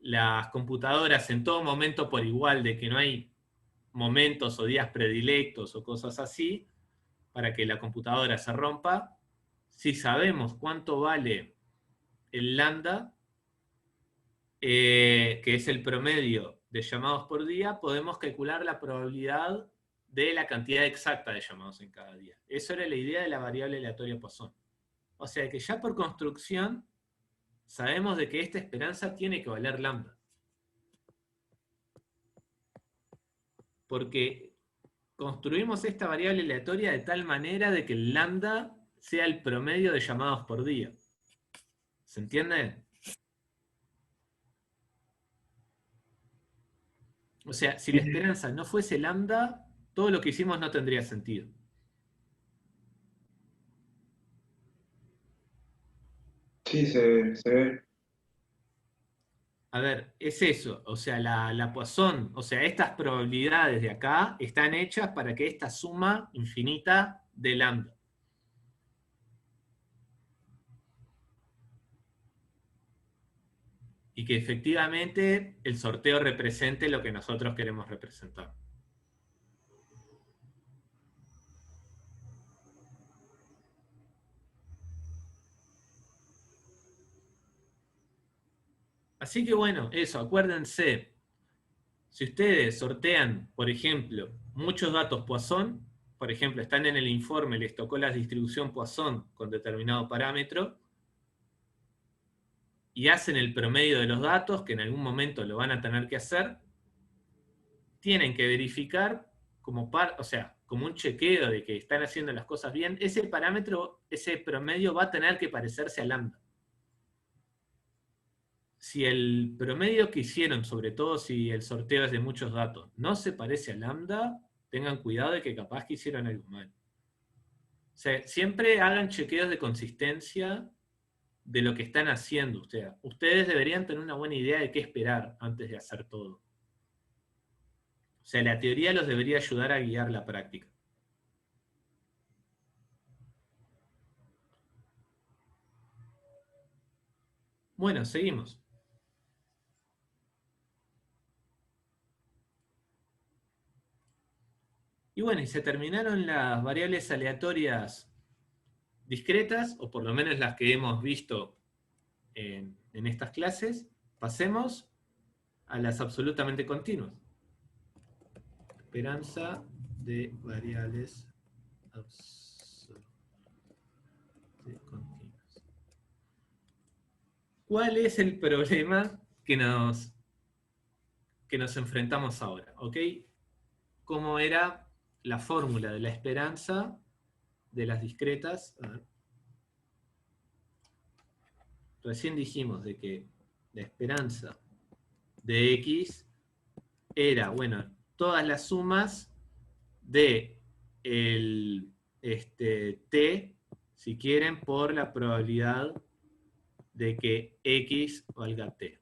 las computadoras en todo momento por igual, de que no hay momentos o días predilectos o cosas así, para que la computadora se rompa, si sabemos cuánto vale el lambda, que es el promedio de llamados por día, podemos calcular la probabilidad de la cantidad exacta de llamados en cada día. Eso era la idea de la variable aleatoria Poisson. O sea que ya por construcción sabemos de que esta esperanza tiene que valer lambda. Porque construimos esta variable aleatoria de tal manera de que el lambda sea el promedio de llamados por día. ¿Se entiende? O sea, si la esperanza no fuese lambda, todo lo que hicimos no tendría sentido. Sí, se ve. A ver, es eso. O sea, la Poisson, o sea, estas probabilidades de acá están hechas para que esta suma infinita de lambda. Y que efectivamente el sorteo represente lo que nosotros queremos representar. Así que bueno, eso, acuérdense, si ustedes sortean, por ejemplo, muchos datos Poisson, por ejemplo, están en el informe, les tocó la distribución Poisson con determinado parámetro, y hacen el promedio de los datos, que en algún momento lo van a tener que hacer, tienen que verificar o sea, como un chequeo de que están haciendo las cosas bien, ese parámetro, ese promedio va a tener que parecerse a lambda. Si el promedio que hicieron, sobre todo si el sorteo es de muchos datos, no se parece a lambda, tengan cuidado de que capaz que hicieron algo mal. O sea, siempre hagan chequeos de consistencia de lo que están haciendo ustedes. Ustedes deberían tener una buena idea de qué esperar antes de hacer todo. O sea, la teoría los debería ayudar a guiar la práctica. Bueno, seguimos. bueno, y se terminaron las variables aleatorias discretas, o por lo menos las que hemos visto en estas clases. Pasemos a las absolutamente continuas. Esperanza de variables absolutamente continuas. ¿Cuál es el problema que nos enfrentamos ahora? ¿Ok? ¿Cómo era la fórmula de la esperanza de las discretas? A ver. Recién dijimos de que la esperanza de X era, bueno, todas las sumas de el T, si quieren, por la probabilidad de que X valga T.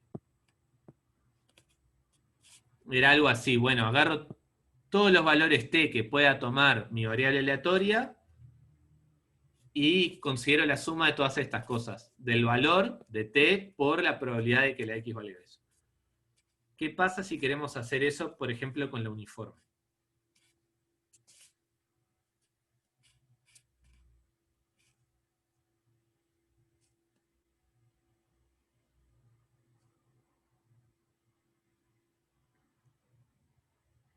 Era algo así, bueno, agarro todos los valores T que pueda tomar mi variable aleatoria y considero la suma de todas estas cosas, del valor de T por la probabilidad de que la X valga eso. ¿Qué pasa si queremos hacer eso, por ejemplo, con la uniforme?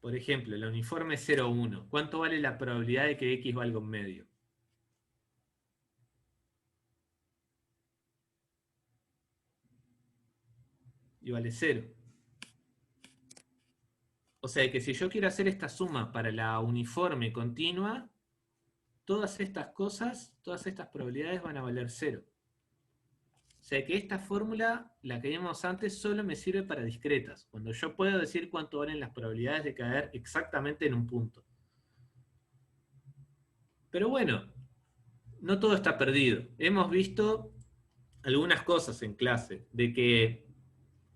Por ejemplo, la uniforme 0,1. ¿Cuánto vale la probabilidad de que X valga un medio? Y vale 0. O sea que si yo quiero hacer esta suma para la uniforme continua, todas estas cosas, todas estas probabilidades van a valer 0. O sea que esta fórmula, la que vimos antes, solo me sirve para discretas, cuando yo puedo decir cuánto valen las probabilidades de caer exactamente en un punto. Pero bueno, no todo está perdido. Hemos visto algunas cosas en clase, de que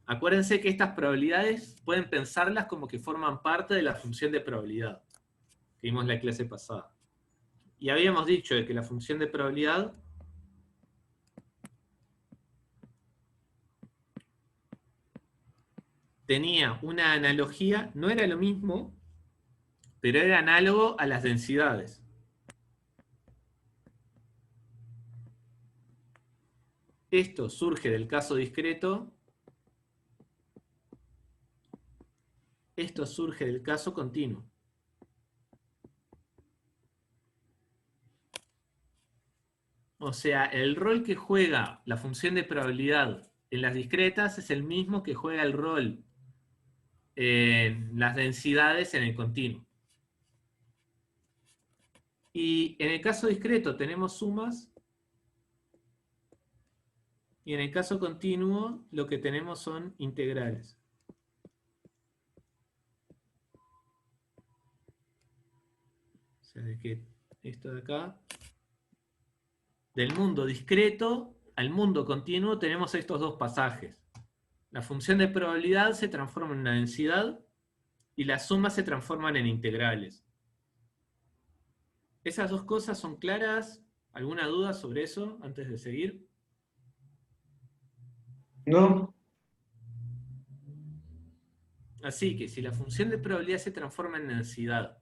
acuérdense que estas probabilidades pueden pensarlas como que forman parte de la función de probabilidad, que vimos en la clase pasada. Y habíamos dicho de que la función de probabilidad tenía una analogía, no era lo mismo, pero era análogo a las densidades. Esto surge del caso discreto, esto surge del caso continuo. O sea, el rol que juega la función de probabilidad en las discretas es el mismo que juega el rol en las densidades en el continuo. Y en el caso discreto tenemos sumas, y en el caso continuo lo que tenemos son integrales. O sea, de que esto de acá, del mundo discreto al mundo continuo tenemos estos dos pasajes. La función de probabilidad se transforma en una densidad y las sumas se transforman en integrales. ¿Esas dos cosas son claras? ¿Alguna duda sobre eso antes de seguir? No, Así que si la función de probabilidad se transforma en densidad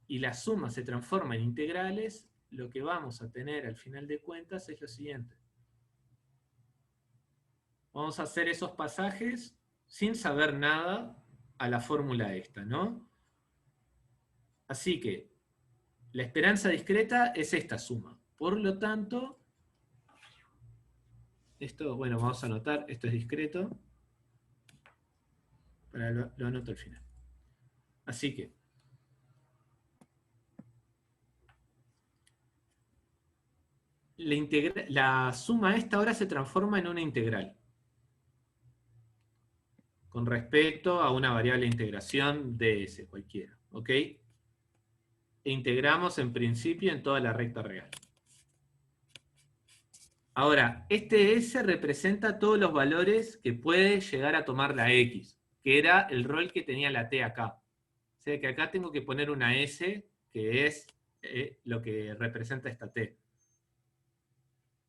y la suma se transforma en integrales, lo que vamos a tener al final de cuentas es lo siguiente. Vamos a hacer esos pasajes sin saber nada a la fórmula esta, ¿no? Así que la esperanza discreta es esta suma. Por lo tanto, esto, bueno, vamos a anotar, esto es discreto. Lo anoto al final. Así que la suma esta ahora se transforma en una integral con respecto a una variable de integración ds cualquiera, ¿ok? E integramos en principio en toda la recta real. Ahora, este s representa todos los valores que puede llegar a tomar la x, que era el rol que tenía la t acá. O sea que acá tengo que poner una s, que es lo que representa esta t.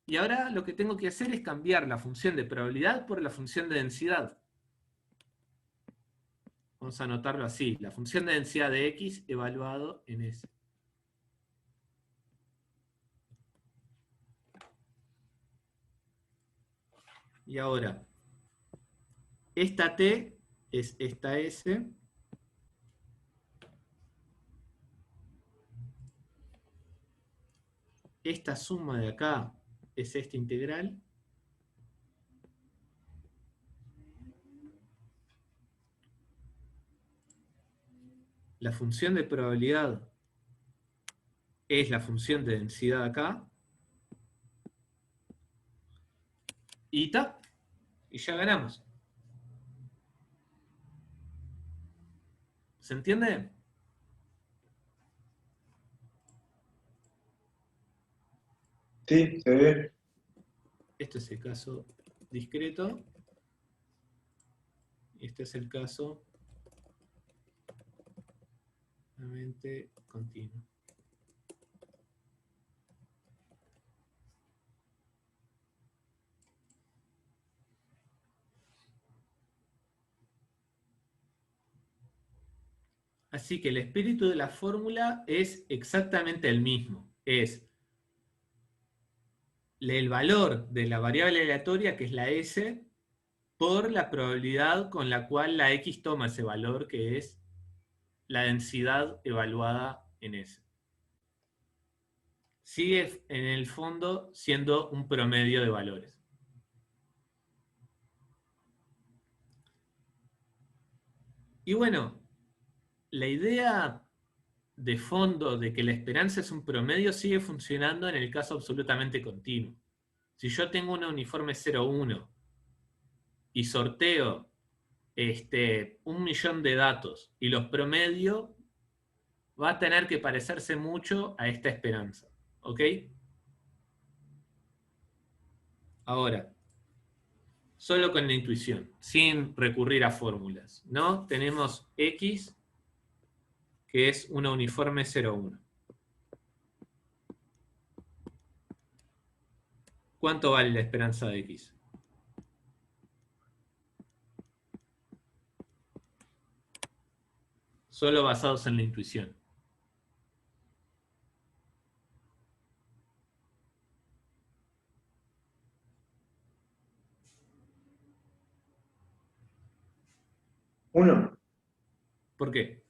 Y ahora lo que tengo que hacer es cambiar la función de probabilidad por la función de densidad. Vamos a anotarlo así, la función de densidad de X evaluado en S. Y ahora, esta T es esta S. Esta suma de acá es esta integral. La función de probabilidad es la función de densidad acá. Y ta. Y ya ganamos. ¿Se entiende? Sí, se ve. Este es el caso discreto. Este es el caso nuevamente continuo. Así que el espíritu de la fórmula es exactamente el mismo. Es el valor de la variable aleatoria, que es la S, por la probabilidad con la cual la X toma ese valor, que es la densidad evaluada en S. Sigue en el fondo siendo un promedio de valores. Y bueno, la idea de fondo de que la esperanza es un promedio sigue funcionando en el caso absolutamente continuo. Si yo tengo una uniforme 0,1 y sorteo 1.000.000 de datos y los promedio, va a tener que parecerse mucho a esta esperanza. ¿Ok? Ahora, solo con la intuición, sin recurrir a fórmulas, ¿no? Tenemos X, que es una uniforme 0,1. ¿Cuánto vale la esperanza de X? Solo basados en la intuición. Uno. ¿Por qué?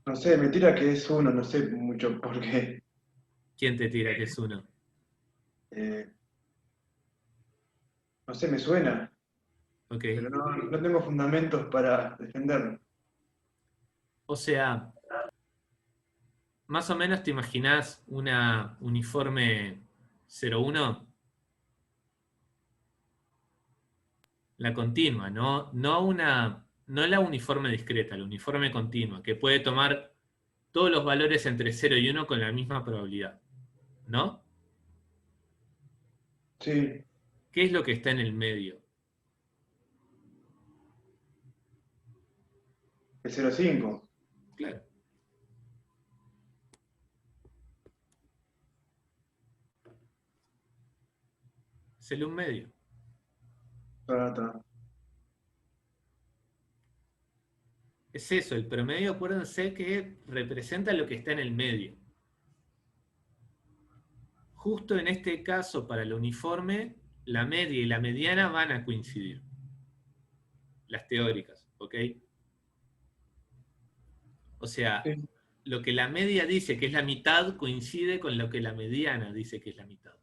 No sé, me tira que es uno, no sé mucho por qué. ¿Quién te tira que es 1? Eh, no sé, me suena, Ok. pero no tengo fundamentos para defenderlo. O sea, más o menos te imaginás una uniforme 0,1, la continua, no la uniforme discreta, la uniforme continua, que puede tomar todos los valores entre 0 y 1 con la misma probabilidad, ¿no? Sí, ¿Qué es lo que está en el medio? el 0,5. Claro, es el un medio. Ta, ta. Es eso, el promedio, acuérdense que representa lo que está en el medio. Justo en este caso, para el uniforme, la media y la mediana van a coincidir. Las teóricas, ¿ok? O sea, Sí. lo que la media dice que es la mitad coincide con lo que la mediana dice que es la mitad.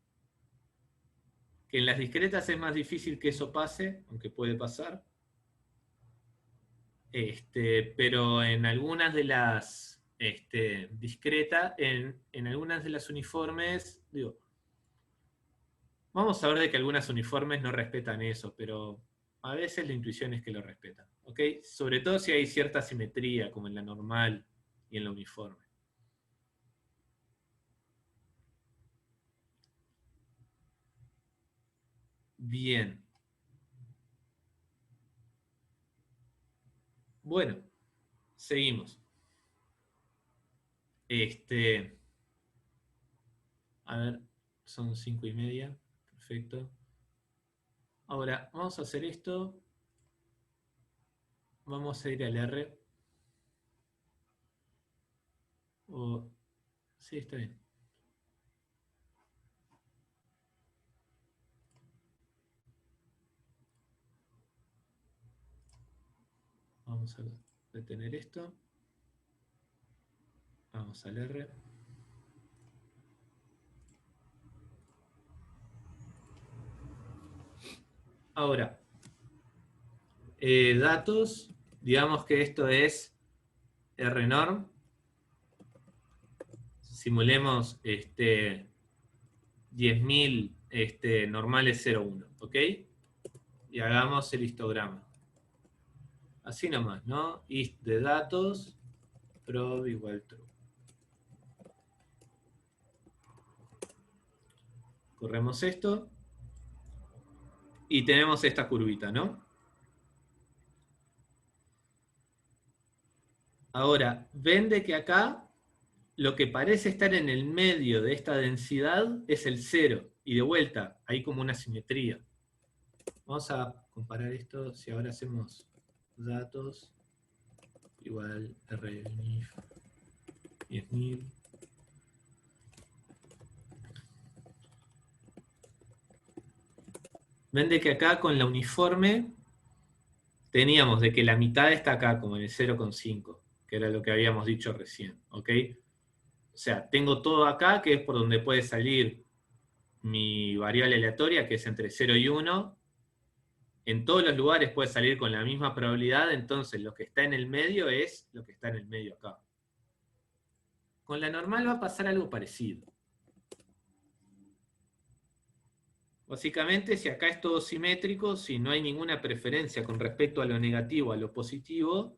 Que en las discretas es más difícil que eso pase, aunque puede pasar. Pero en algunas de las discretas, en algunas de las uniformes, digo, vamos a ver de que algunas uniformes no respetan eso, pero a veces la intuición es que lo respetan. ¿Ok? Sobre todo si hay cierta simetría, como en la normal y en la uniforme. Bien. Bueno, seguimos. A ver, son 5:30. Perfecto. Ahora, vamos a hacer esto. Vamos a ir al R. Sí, está bien. Vamos a detener esto. Vamos al R. Ahora, datos. Digamos que esto es rnorm. Simulemos 10.000 normales 0,1, ¿ok? Y hagamos el histograma. Así nomás, ¿no? Ist de datos, prob igual true. Corremos esto. Y tenemos esta curvita, ¿no? Ahora, ven de que acá lo que parece estar en el medio de esta densidad es el 0. Y de vuelta, hay como una simetría. Vamos a comparar esto. Si ahora hacemos datos igual rnif 10.000. Ven de que acá con la uniforme teníamos de que la mitad está acá, como en el 0,5, que era lo que habíamos dicho recién, ¿ok? O sea, tengo todo acá, que es por donde puede salir mi variable aleatoria, que es entre 0 y 1. En todos los lugares puede salir con la misma probabilidad, entonces lo que está en el medio es lo que está en el medio acá. Con la normal va a pasar algo parecido. Básicamente, si acá es todo simétrico, si no hay ninguna preferencia con respecto a lo negativo a lo positivo,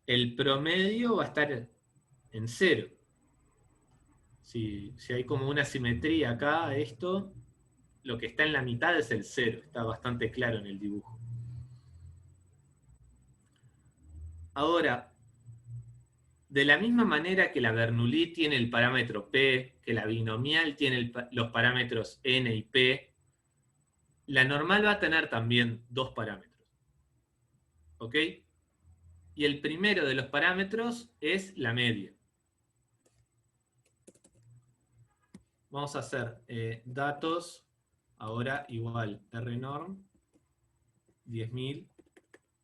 el promedio va a estar en 0. Si hay como una simetría acá, esto, lo que está en la mitad es el 0. Está bastante claro en el dibujo. Ahora, de la misma manera que la Bernoulli tiene el parámetro P, que la binomial tiene los parámetros N y P, la normal va a tener también dos parámetros. ¿Ok? Y el primero de los parámetros es la media. Vamos a hacer datos, ahora igual rnorm, 10.000,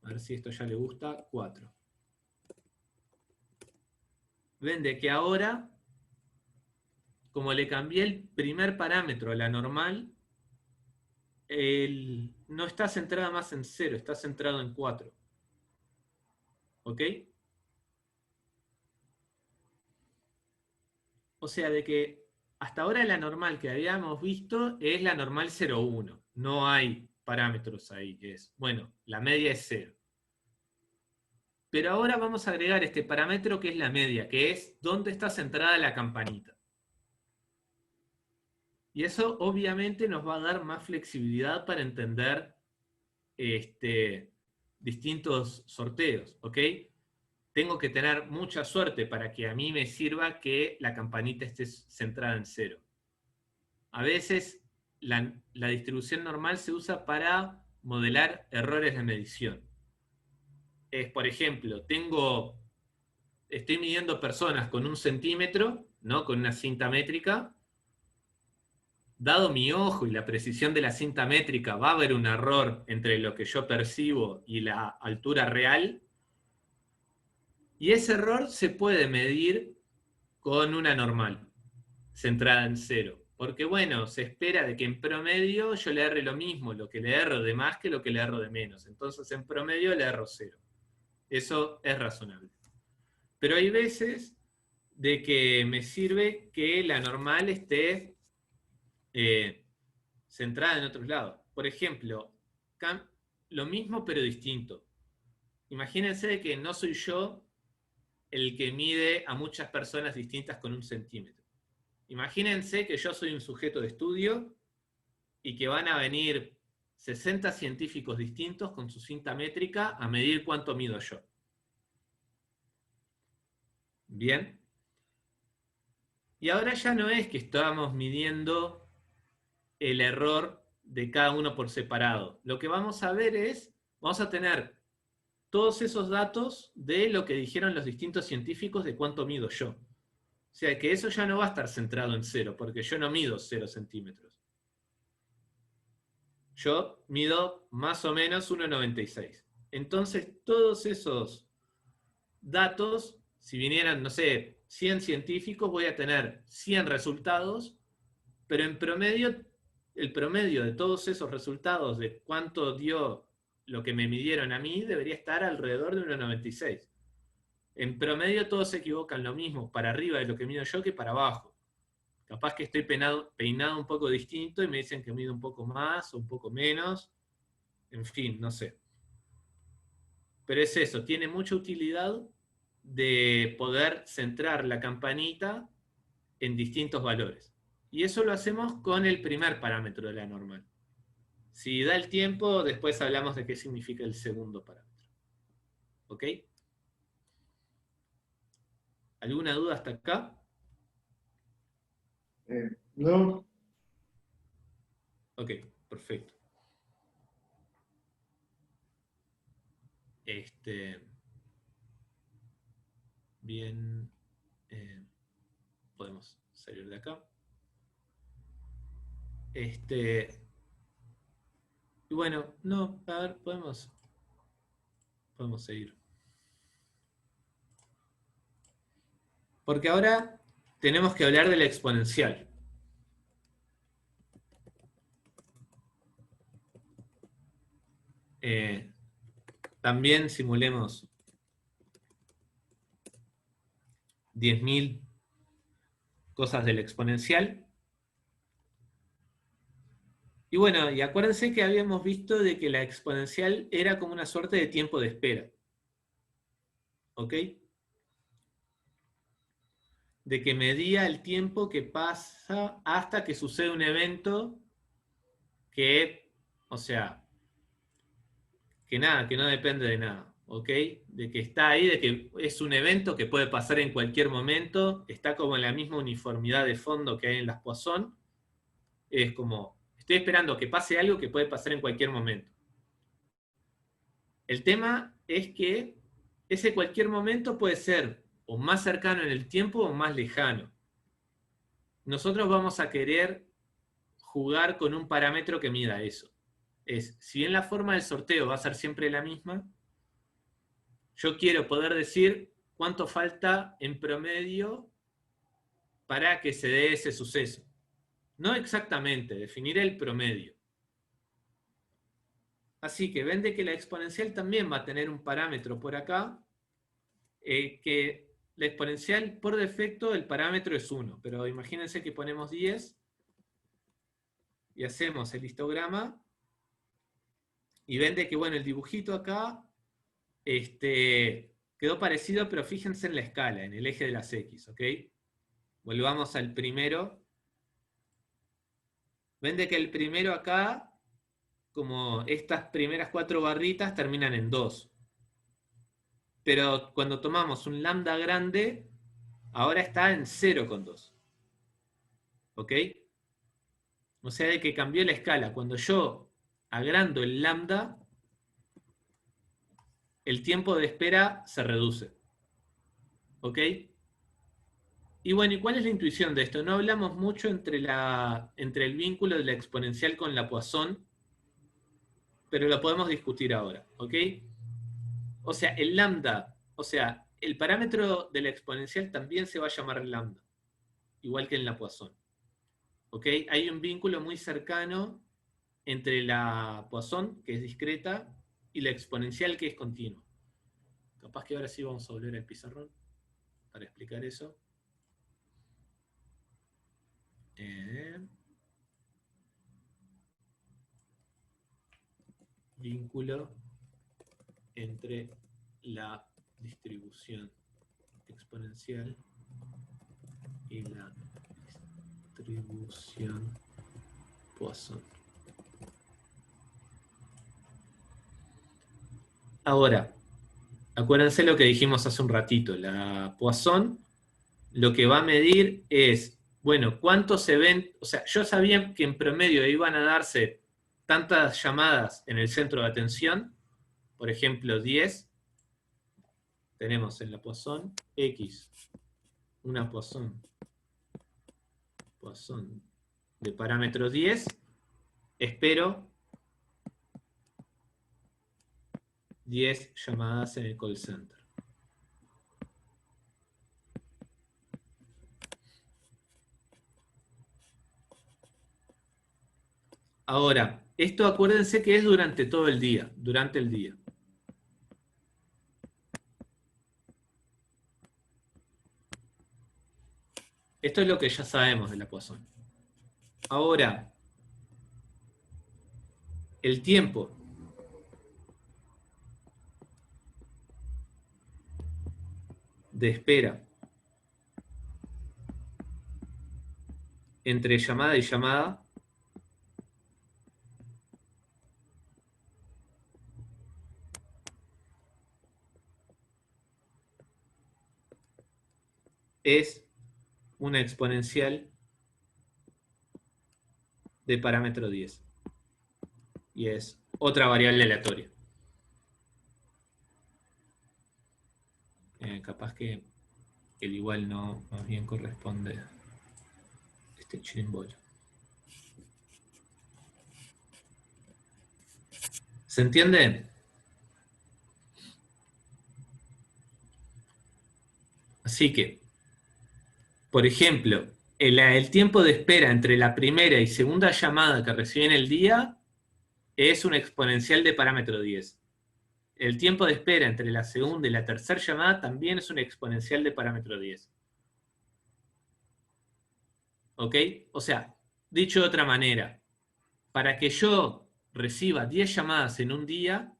a ver si esto ya le gusta, 4. Ven de que ahora, como le cambié el primer parámetro a la normal, no está centrada más en 0, está centrado en 4. ¿Ok? O sea, de que hasta ahora la normal que habíamos visto es la normal 0,1. No hay parámetros ahí. Bueno, la media es 0. Pero ahora vamos a agregar este parámetro que es la media, que es dónde está centrada la campanita. Y eso obviamente nos va a dar más flexibilidad para entender distintos sorteos, ¿ok? Tengo que tener mucha suerte para que a mí me sirva que la campanita esté centrada en 0. A veces la distribución normal se usa para modelar errores de medición. Por ejemplo, estoy midiendo personas con 1 centímetro, ¿no? Con una cinta métrica. Dado mi ojo y la precisión de la cinta métrica, va a haber un error entre lo que yo percibo y la altura real. Y ese error se puede medir con una normal, centrada en 0. Porque bueno, se espera de que en promedio yo le erre lo mismo, lo que le erro de más que lo que le erro de menos. Entonces en promedio le erro 0. Eso es razonable. Pero hay veces de que me sirve que la normal esté centrada en otros lados. Por ejemplo, lo mismo pero distinto. Imagínense que no soy yo el que mide a muchas personas distintas con 1 centímetro. Imagínense que yo soy un sujeto de estudio y que van a venir 60 científicos distintos con su cinta métrica a medir cuánto mido yo. Bien. Y ahora ya no es que estábamos midiendo el error de cada uno por separado. Lo que vamos a ver es, vamos a tener todos esos datos de lo que dijeron los distintos científicos de cuánto mido yo. O sea que eso ya no va a estar centrado en 0, porque yo no mido 0 centímetros. Yo mido más o menos 1,96. Entonces, todos esos datos, si vinieran, no sé, 100 científicos, voy a tener 100 resultados, pero en promedio, el promedio de todos esos resultados de cuánto dio lo que me midieron a mí, debería estar alrededor de 1,96. En promedio todos se equivocan lo mismo, para arriba de lo que mido yo que para abajo. Capaz que estoy peinado un poco distinto y me dicen que mido un poco más o un poco menos. En fin, no sé. Pero es eso, tiene mucha utilidad de poder centrar la campanita en distintos valores. Y eso lo hacemos con el primer parámetro de la normal. Si da el tiempo, después hablamos de qué significa el segundo parámetro. ¿Ok? ¿Alguna duda hasta acá? No. Ok, perfecto. Bien, podemos salir de acá. Y bueno, no, a ver, podemos seguir. Porque ahora tenemos que hablar de la exponencial. También simulemos 10.000 cosas de la exponencial. Y bueno, y acuérdense que habíamos visto de que la exponencial era como una suerte de tiempo de espera. ¿Ok? De que medía el tiempo que pasa hasta que sucede un evento que, o sea, que nada, que no depende de nada. ¿Ok? De que está ahí, de que es un evento que puede pasar en cualquier momento, está como en la misma uniformidad de fondo que hay en las Poisson. Es como, estoy esperando que pase algo que puede pasar en cualquier momento. El tema es que ese cualquier momento puede ser o más cercano en el tiempo o más lejano. Nosotros vamos a querer jugar con un parámetro que mida eso. Si bien la forma del sorteo va a ser siempre la misma, yo quiero poder decir cuánto falta en promedio para que se dé ese suceso. No exactamente, definir el promedio. Así que ven de que la exponencial también va a tener un parámetro por acá, que la exponencial por defecto el parámetro es 1, pero imagínense que ponemos 10 y hacemos el histograma y ven de que bueno, el dibujito acá quedó parecido, pero fíjense en la escala, en el eje de las X, ¿ok? Volvamos al primero. Ven de que el primero acá, como estas primeras 4 barritas terminan en 2. Pero cuando tomamos un lambda grande, ahora está en 0,2. ¿Ok? O sea, de que cambió la escala. Cuando yo agrando el lambda, el tiempo de espera se reduce. ¿Ok? Y bueno, ¿y cuál es la intuición de esto? No hablamos mucho entre el vínculo de la exponencial con la Poisson, pero lo podemos discutir ahora. ¿Ok? O sea, el lambda, o sea, el parámetro de la exponencial también se va a llamar lambda, igual que en la Poisson. ¿Ok? Hay un vínculo muy cercano entre la Poisson, que es discreta, y la exponencial, que es continua. Capaz que ahora sí vamos a volver al pizarrón para explicar eso. Vínculo entre la distribución exponencial y la distribución Poisson. Ahora, acuérdense lo que dijimos hace un ratito. La Poisson lo que va a medir es, bueno, cuántos eventos, o sea, yo sabía que en promedio iban a darse tantas llamadas en el centro de atención, por ejemplo 10, tenemos en la Poisson X, una Poisson de parámetro 10, espero 10 llamadas en el call center. Ahora, esto acuérdense que es durante todo el día, durante el día. Esto es lo que ya sabemos de la Poisson. Ahora, el tiempo de espera entre llamada y llamada es una exponencial de parámetro 10. Y es otra variable aleatoria. Capaz que el igual no más bien corresponde a este chirimbolo. ¿Se entiende? Así que, por ejemplo, el tiempo de espera entre la primera y segunda llamada que recibe en el día es una exponencial de parámetro 10. El tiempo de espera entre la segunda y la tercera llamada también es una exponencial de parámetro 10. ¿Ok? O sea, dicho de otra manera, para que yo reciba 10 llamadas en un día,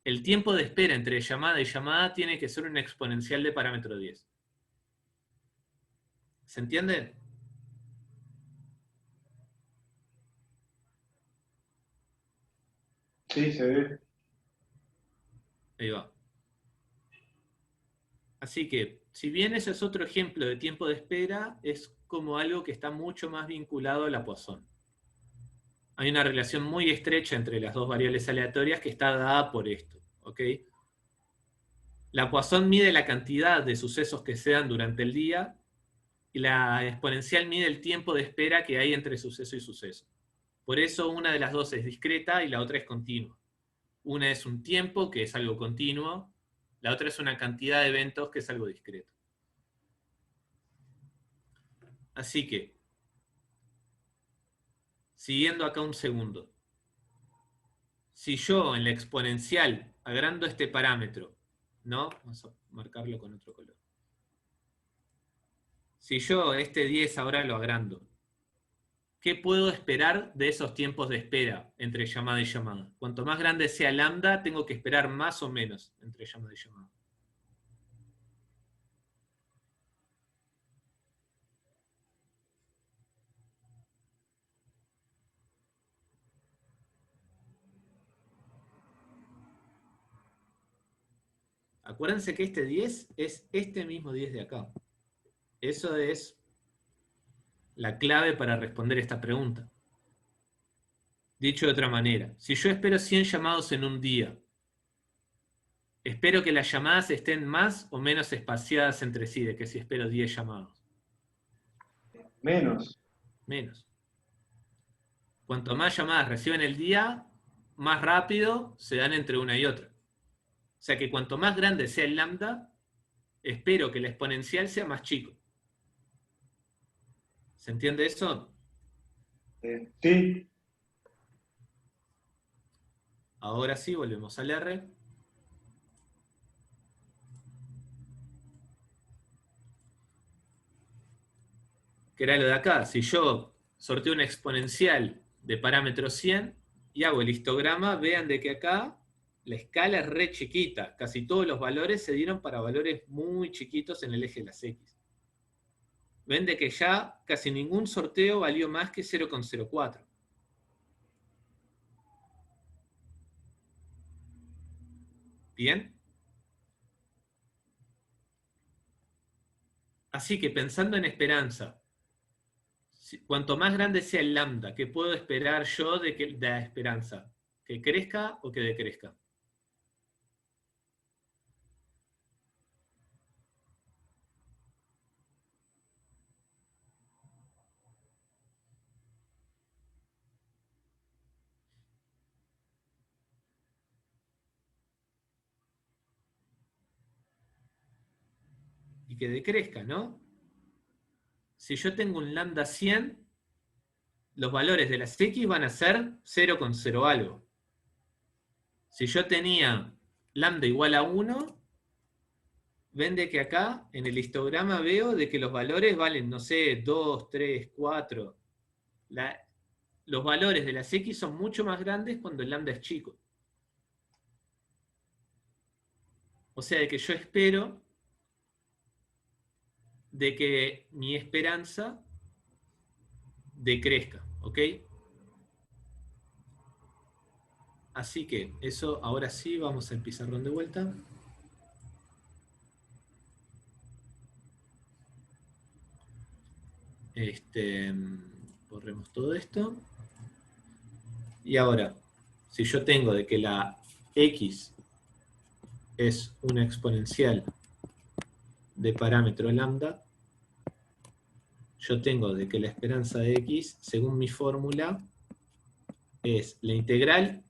el tiempo de espera entre llamada y llamada tiene que ser una exponencial de parámetro 10. ¿Se entiende? Sí, se ve. Ahí va. Así que, si bien ese es otro ejemplo de tiempo de espera, es como algo que está mucho más vinculado a la Poisson. Hay una relación muy estrecha entre las dos variables aleatorias que está dada por esto. ¿Ok? La Poisson mide la cantidad de sucesos que se dan durante el día y la exponencial mide el tiempo de espera que hay entre suceso y suceso. Por eso una de las dos es discreta y la otra es continua. Una es un tiempo, que es algo continuo, la otra es una cantidad de eventos, que es algo discreto. Así que, siguiendo acá un segundo, si yo en la exponencial agrando este parámetro, ¿no? Vamos a marcarlo con otro color. Si yo este 10 ahora lo agrando, ¿qué puedo esperar de esos tiempos de espera entre llamada y llamada? Cuanto más grande sea lambda, tengo que esperar más o menos entre llamada y llamada. Acuérdense que este 10 es este mismo 10 de acá. Eso es la clave para responder esta pregunta. Dicho de otra manera, si yo espero 100 llamados en un día, espero que las llamadas estén más o menos espaciadas entre sí, de que si espero 10 llamados. Menos. Menos. Cuanto más llamadas reciben el día, más rápido se dan entre una y otra. O sea que cuanto más grande sea el lambda, espero que la exponencial sea más chico. ¿Se entiende eso? Sí. Ahora sí, volvemos al R. Que era lo de acá. Si yo sorteo una exponencial de parámetro 100 y hago el histograma, vean de que acá la escala es re chiquita. Casi todos los valores se dieron para valores muy chiquitos en el eje de las X. Ven de que ya casi ningún sorteo valió más que 0,04. ¿Bien? Así que pensando en esperanza, Cuanto más grande sea el lambda, ¿qué puedo esperar yo de la esperanza? ¿Que crezca o que decrezca? Y que decrezca, ¿no? Si yo tengo un lambda 100, los valores de las x van a ser 0,0 algo. Si yo tenía lambda igual a 1, ven de que acá en el histograma veo de que los valores valen, no sé, 2, 3, 4. Los valores de las x son mucho más grandes cuando el lambda es chico. O sea, de que yo espero de que mi esperanza decrezca, ¿ok? Así que eso, ahora sí, vamos al pizarrón de vuelta. Borremos todo esto. Y ahora, si yo tengo de que la x es una exponencial de parámetro lambda, yo tengo de que la esperanza de x, según mi fórmula, es la integral,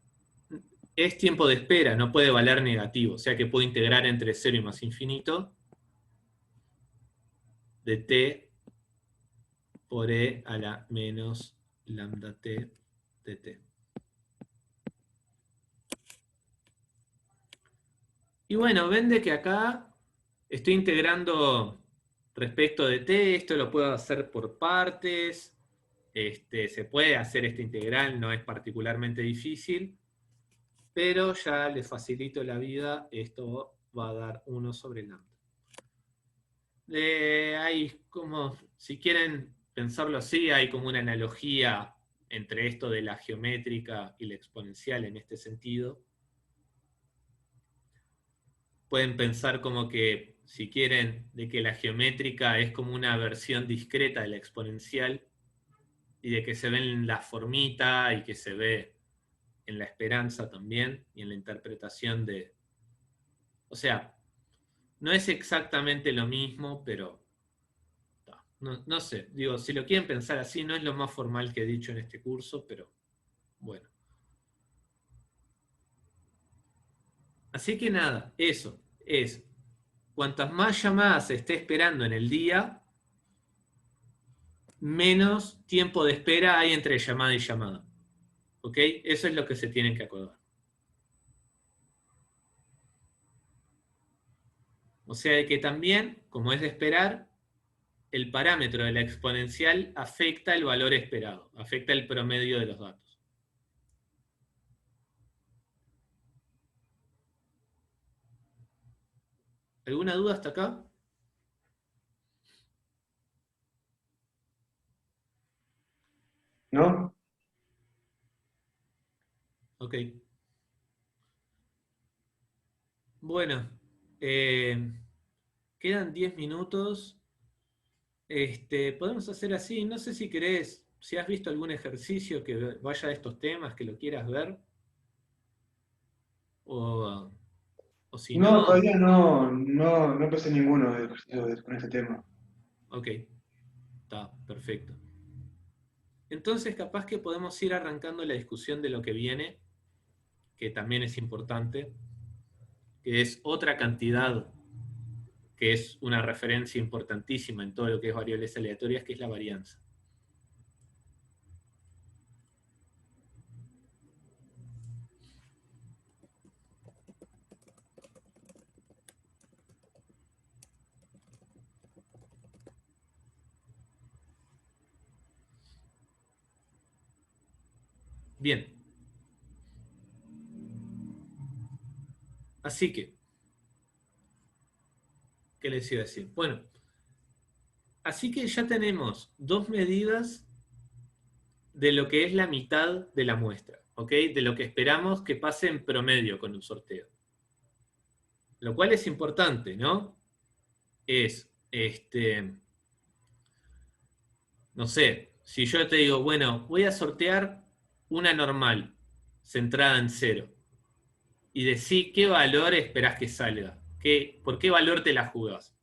es tiempo de espera, no puede valer negativo, o sea que puedo integrar entre 0 y más infinito de t por e a la menos lambda t de t. Y bueno, ven de que acá estoy integrando respecto de t, esto lo puedo hacer por partes, se puede hacer esta integral, no es particularmente difícil, pero ya les facilito la vida, esto va a dar 1 sobre lambda. Hay como, si quieren pensarlo así, hay como una analogía entre esto de la geométrica y la exponencial en este sentido. Pueden pensar como que, si quieren, de que la geométrica es como una versión discreta de la exponencial y de que se ve en la formita y que se ve en la esperanza también y en la interpretación de... O sea, no es exactamente lo mismo, pero no sé. Digo, si lo quieren pensar así, no es lo más formal que he dicho en este curso, pero bueno. Así que nada, eso es, cuantas más llamadas se esté esperando en el día, menos tiempo de espera hay entre llamada y llamada. ¿Ok? Eso es lo que se tienen que acordar. O sea que también, como es de esperar, el parámetro de la exponencial afecta el valor esperado, afecta el promedio de los datos. ¿Alguna duda hasta acá? ¿No? Ok. Bueno, quedan 10 minutos. Podemos hacer así. No sé si querés, si has visto algún ejercicio que vaya a estos temas, que lo quieras ver. O si No, no, todavía no empecé ninguno de ejercicios con este tema. ok, está perfecto. Entonces, capaz que podemos ir arrancando la discusión de lo que viene, que también es importante, que es otra cantidad, que es una referencia importantísima en todo lo que es variables aleatorias, que es la varianza. Bien. Así que, ¿qué les iba a decir? Bueno, así que ya tenemos dos medidas de lo que es la mitad de la muestra, ¿ok? De lo que esperamos que pase en promedio con un sorteo. Lo cual es importante, ¿no? Es, no sé, Si yo te digo, bueno, voy a sortear una normal, centrada en 0, y decí qué valor esperás que salga, por qué valor te la jugás.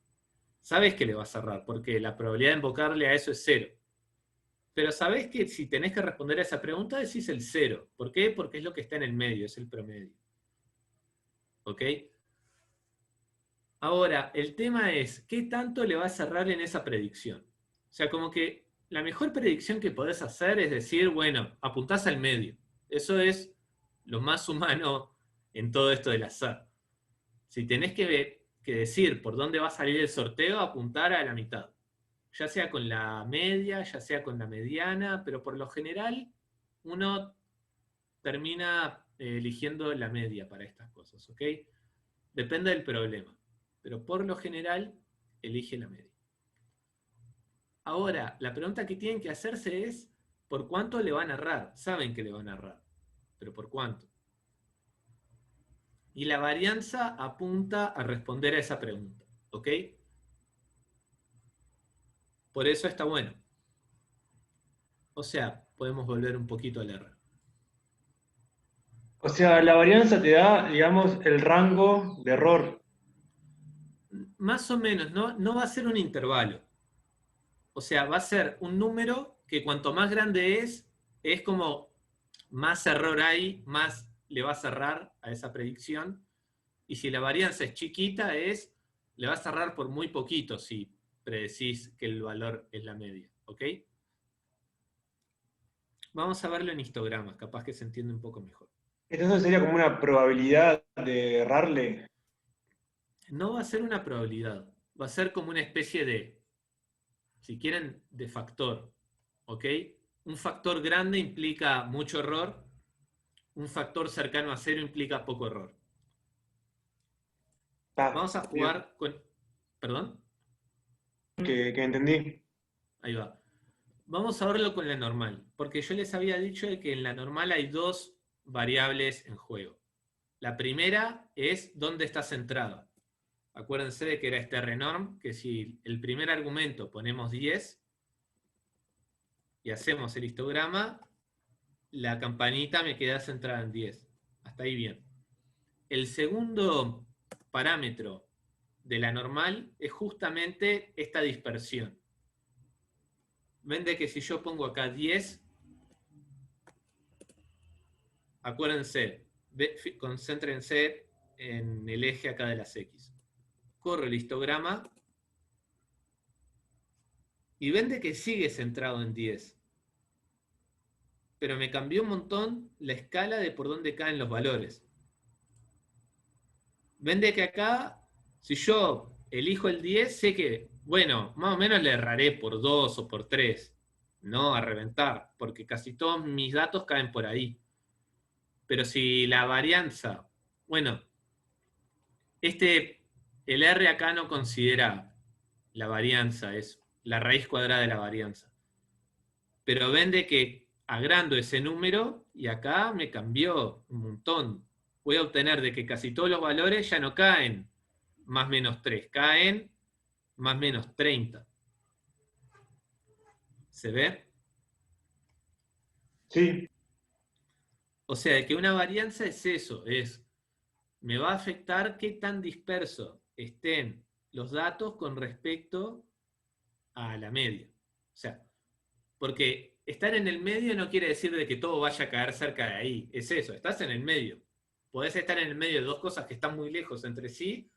Sabes que le vas a cerrar, porque la probabilidad de invocarle a eso es 0. Pero sabés que si tenés que responder a esa pregunta, decís el 0. ¿Por qué? Porque es lo que está en el medio, es el promedio. ¿Ok? Ahora, el tema es, ¿qué tanto le va a cerrar en esa predicción? O sea, como que la mejor predicción que podés hacer es decir, bueno, apuntás al medio. Eso es lo más humano en todo esto del azar. Si tenés que decir por dónde va a salir el sorteo, apuntar a la mitad. Ya sea con la media, ya sea con la mediana, pero por lo general uno termina eligiendo la media para estas cosas, ¿ok? Depende del problema, pero por lo general elige la media. Ahora, la pregunta que tienen que hacerse es, ¿por cuánto le van a errar? Saben que le van a errar, pero ¿por cuánto? Y la varianza apunta a responder a esa pregunta, ¿ok? Por eso está bueno. O sea, podemos volver un poquito al error. O sea, la varianza te da, digamos, el rango de error. Más o menos, no va a ser un intervalo. O sea, va a ser un número que cuanto más grande es como más error hay, más le va a cerrar a esa predicción. Y si la varianza es chiquita, le va a cerrar por muy poquito si predecís que el valor es la media. ¿Ok? Vamos a verlo en histogramas, capaz que se entiende un poco mejor. Entonces sería como una probabilidad de errarle. No va a ser una probabilidad, va a ser como una especie de, si quieren, de factor. ¿Ok? Un factor grande implica mucho error, un factor cercano a 0 implica poco error. Ah, Vamos a bien, jugar con... ¿Perdón? que entendí. Ahí va. Vamos a verlo con la normal, porque yo les había dicho de que en la normal hay dos variables en juego. La primera es dónde está centrada. Acuérdense de que era este renorm, que si el primer argumento ponemos 10 y hacemos el histograma, la campanita me queda centrada en 10. Hasta ahí bien. El segundo parámetro de la normal es justamente esta dispersión. Ven de que si yo pongo acá 10, acuérdense, concéntrense en el eje acá de las X. Corro el histograma y ven de que sigue centrado en 10. Pero me cambió un montón la escala de por dónde caen los valores. Ven de que acá, si yo elijo el 10, sé que, bueno, más o menos le erraré por 2 o por 3. No a reventar, porque casi todos mis datos caen por ahí. Pero si la varianza, bueno, el R acá no considera la varianza, es la raíz cuadrada de la varianza. Pero ven de que agrando ese número y acá me cambió un montón. Voy a obtener de que casi todos los valores ya no caen más menos 3, caen más menos 30. ¿Se ve? Sí, O sea, que una varianza es eso, me va a afectar qué tan disperso estén los datos con respecto a la media. O sea, porque estar en el medio no quiere decir de que todo vaya a caer cerca de ahí. Es eso, estás en el medio. Podés estar en el medio de dos cosas que están muy lejos entre sí,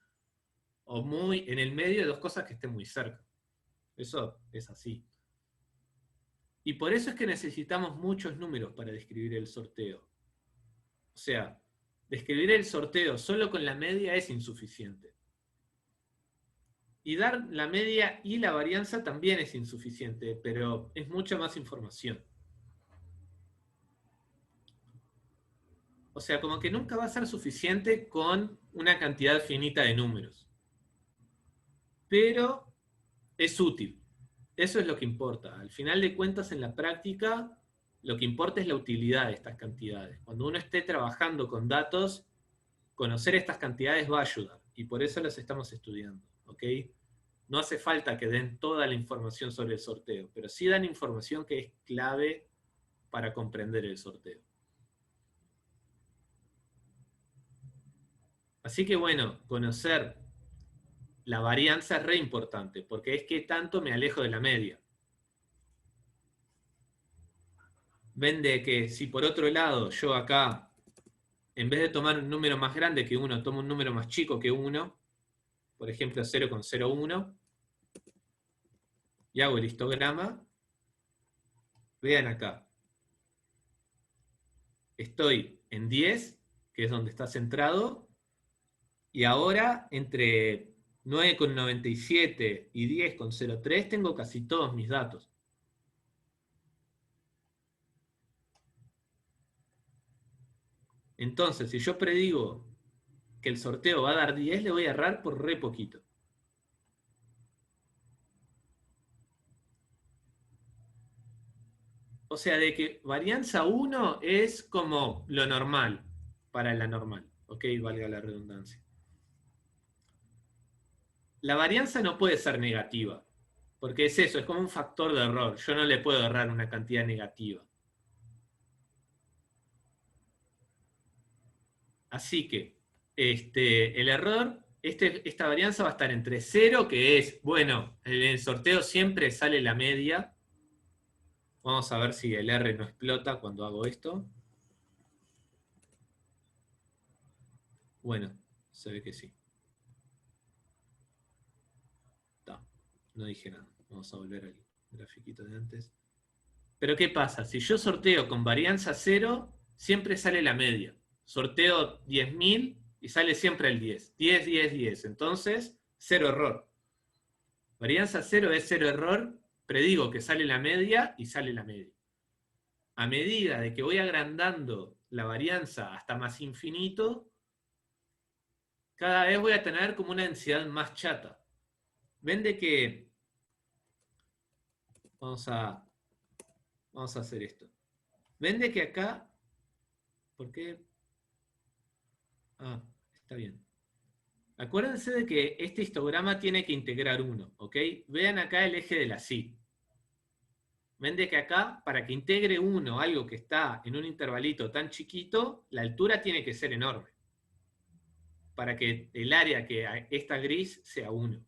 o muy en el medio de dos cosas que estén muy cerca. Eso es así. Y por eso es que necesitamos muchos números para describir el sorteo. O sea, describir el sorteo solo con la media es insuficiente. Y dar la media y la varianza también es insuficiente, pero es mucha más información. O sea, como que nunca va a ser suficiente con una cantidad finita de números. Pero es útil. Eso es lo que importa. Al final de cuentas, en la práctica, lo que importa es la utilidad de estas cantidades. Cuando uno esté trabajando con datos, conocer estas cantidades va a ayudar. Y por eso las estamos estudiando. ¿Ok? No hace falta que den toda la información sobre el sorteo, pero sí dan información que es clave para comprender el sorteo. Así que bueno, conocer la varianza es re importante, porque es que tanto me alejo de la media. Ven de que si por otro lado yo acá, en vez de tomar un número más grande que 1, tomo un número más chico que 1, por ejemplo 0,01, y hago el histograma, vean acá, estoy en 10, que es donde está centrado, y ahora entre 9,97 y 10,03 tengo casi todos mis datos. Entonces, si yo predigo que el sorteo va a dar 10, le voy a errar por re poquito. O sea, de que varianza 1 es como lo normal para la normal. Ok, valga la redundancia. La varianza no puede ser negativa, porque es eso, es como un factor de error. Yo no le puedo errar una cantidad negativa. Así que el error, esta varianza va a estar entre 0, que es, bueno, en el sorteo siempre sale la media. Vamos a ver si el R no explota cuando hago esto. Bueno, se ve que sí. No dije nada. Vamos a volver al grafiquito de antes. Pero ¿qué pasa? Si yo sorteo con varianza 0, siempre sale la media. Sorteo 10.000 y sale siempre el 10. 10, 10, 10. Entonces, 0 error. Varianza 0 es 0 error. Predigo que sale la media y sale la media. A medida de que voy agrandando la varianza hasta más infinito, cada vez voy a tener como una densidad más chata. Ven de que vamos a hacer esto. Ven de que acá, ¿por qué? Ah, está bien. Acuérdense de que este histograma tiene que integrar 1, ¿ok? Vean acá el eje de la psi. Ven de que acá, para que integre 1 algo que está en un intervalito tan chiquito, la altura tiene que ser enorme. Para que el área que está gris sea 1.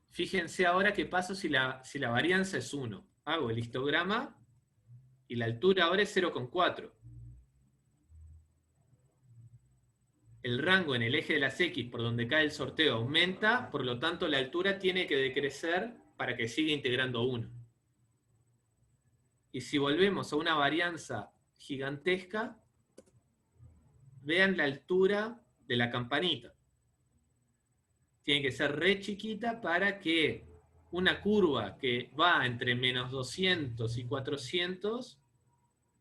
Fíjense ahora qué pasa si la varianza es 1. Hago el histograma y la altura ahora es 0,4. El rango en el eje de las X por donde cae el sorteo aumenta, por lo tanto la altura tiene que decrecer para que siga integrando 1. Y si volvemos a una varianza gigantesca, vean la altura de la campanita. Tiene que ser re chiquita para que una curva que va entre menos 200 y 400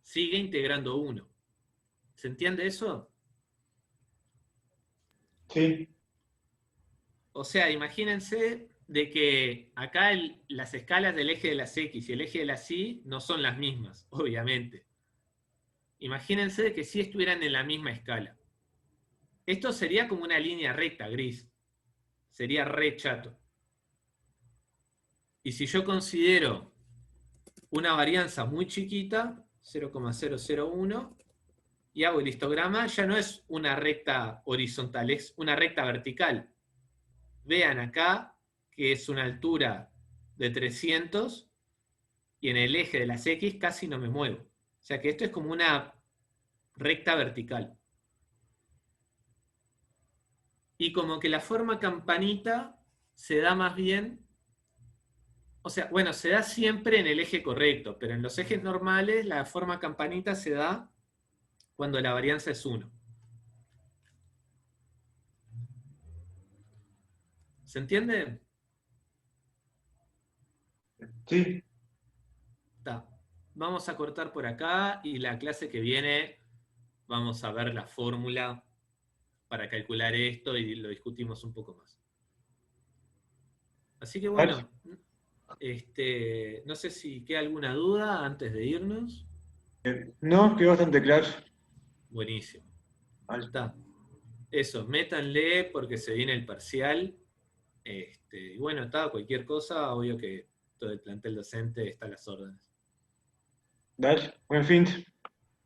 siga integrando 1. ¿Se entiende eso? Sí. O sea, imagínense de que acá las escalas del eje de las X y el eje de las Y no son las mismas, obviamente. Imagínense de que sí estuvieran en la misma escala. Esto sería como una línea recta, gris. Sería re chato. Y si yo considero una varianza muy chiquita, 0,001, y hago el histograma, ya no es una recta horizontal, es una recta vertical. Vean acá que es una altura de 300 y en el eje de las X casi no me muevo. O sea que esto es como una recta vertical. Y como que la forma campanita se da más bien, o sea, bueno, se da siempre en el eje correcto, pero en los ejes normales la forma campanita se da cuando la varianza es 1. ¿Se entiende? Sí. Está. Vamos a cortar por acá y la clase que viene vamos a ver la fórmula para calcular esto y lo discutimos un poco más. Así que bueno, no sé si queda alguna duda antes de irnos. No, quedó bastante claro. Buenísimo. Vale. Está. Eso, métanle porque se viene el parcial Y bueno, está, cualquier cosa, obvio que todo el plantel docente está a las órdenes. Dale, buen fin.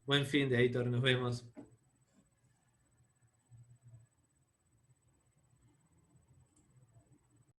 Buen fin de Aitor, nos vemos.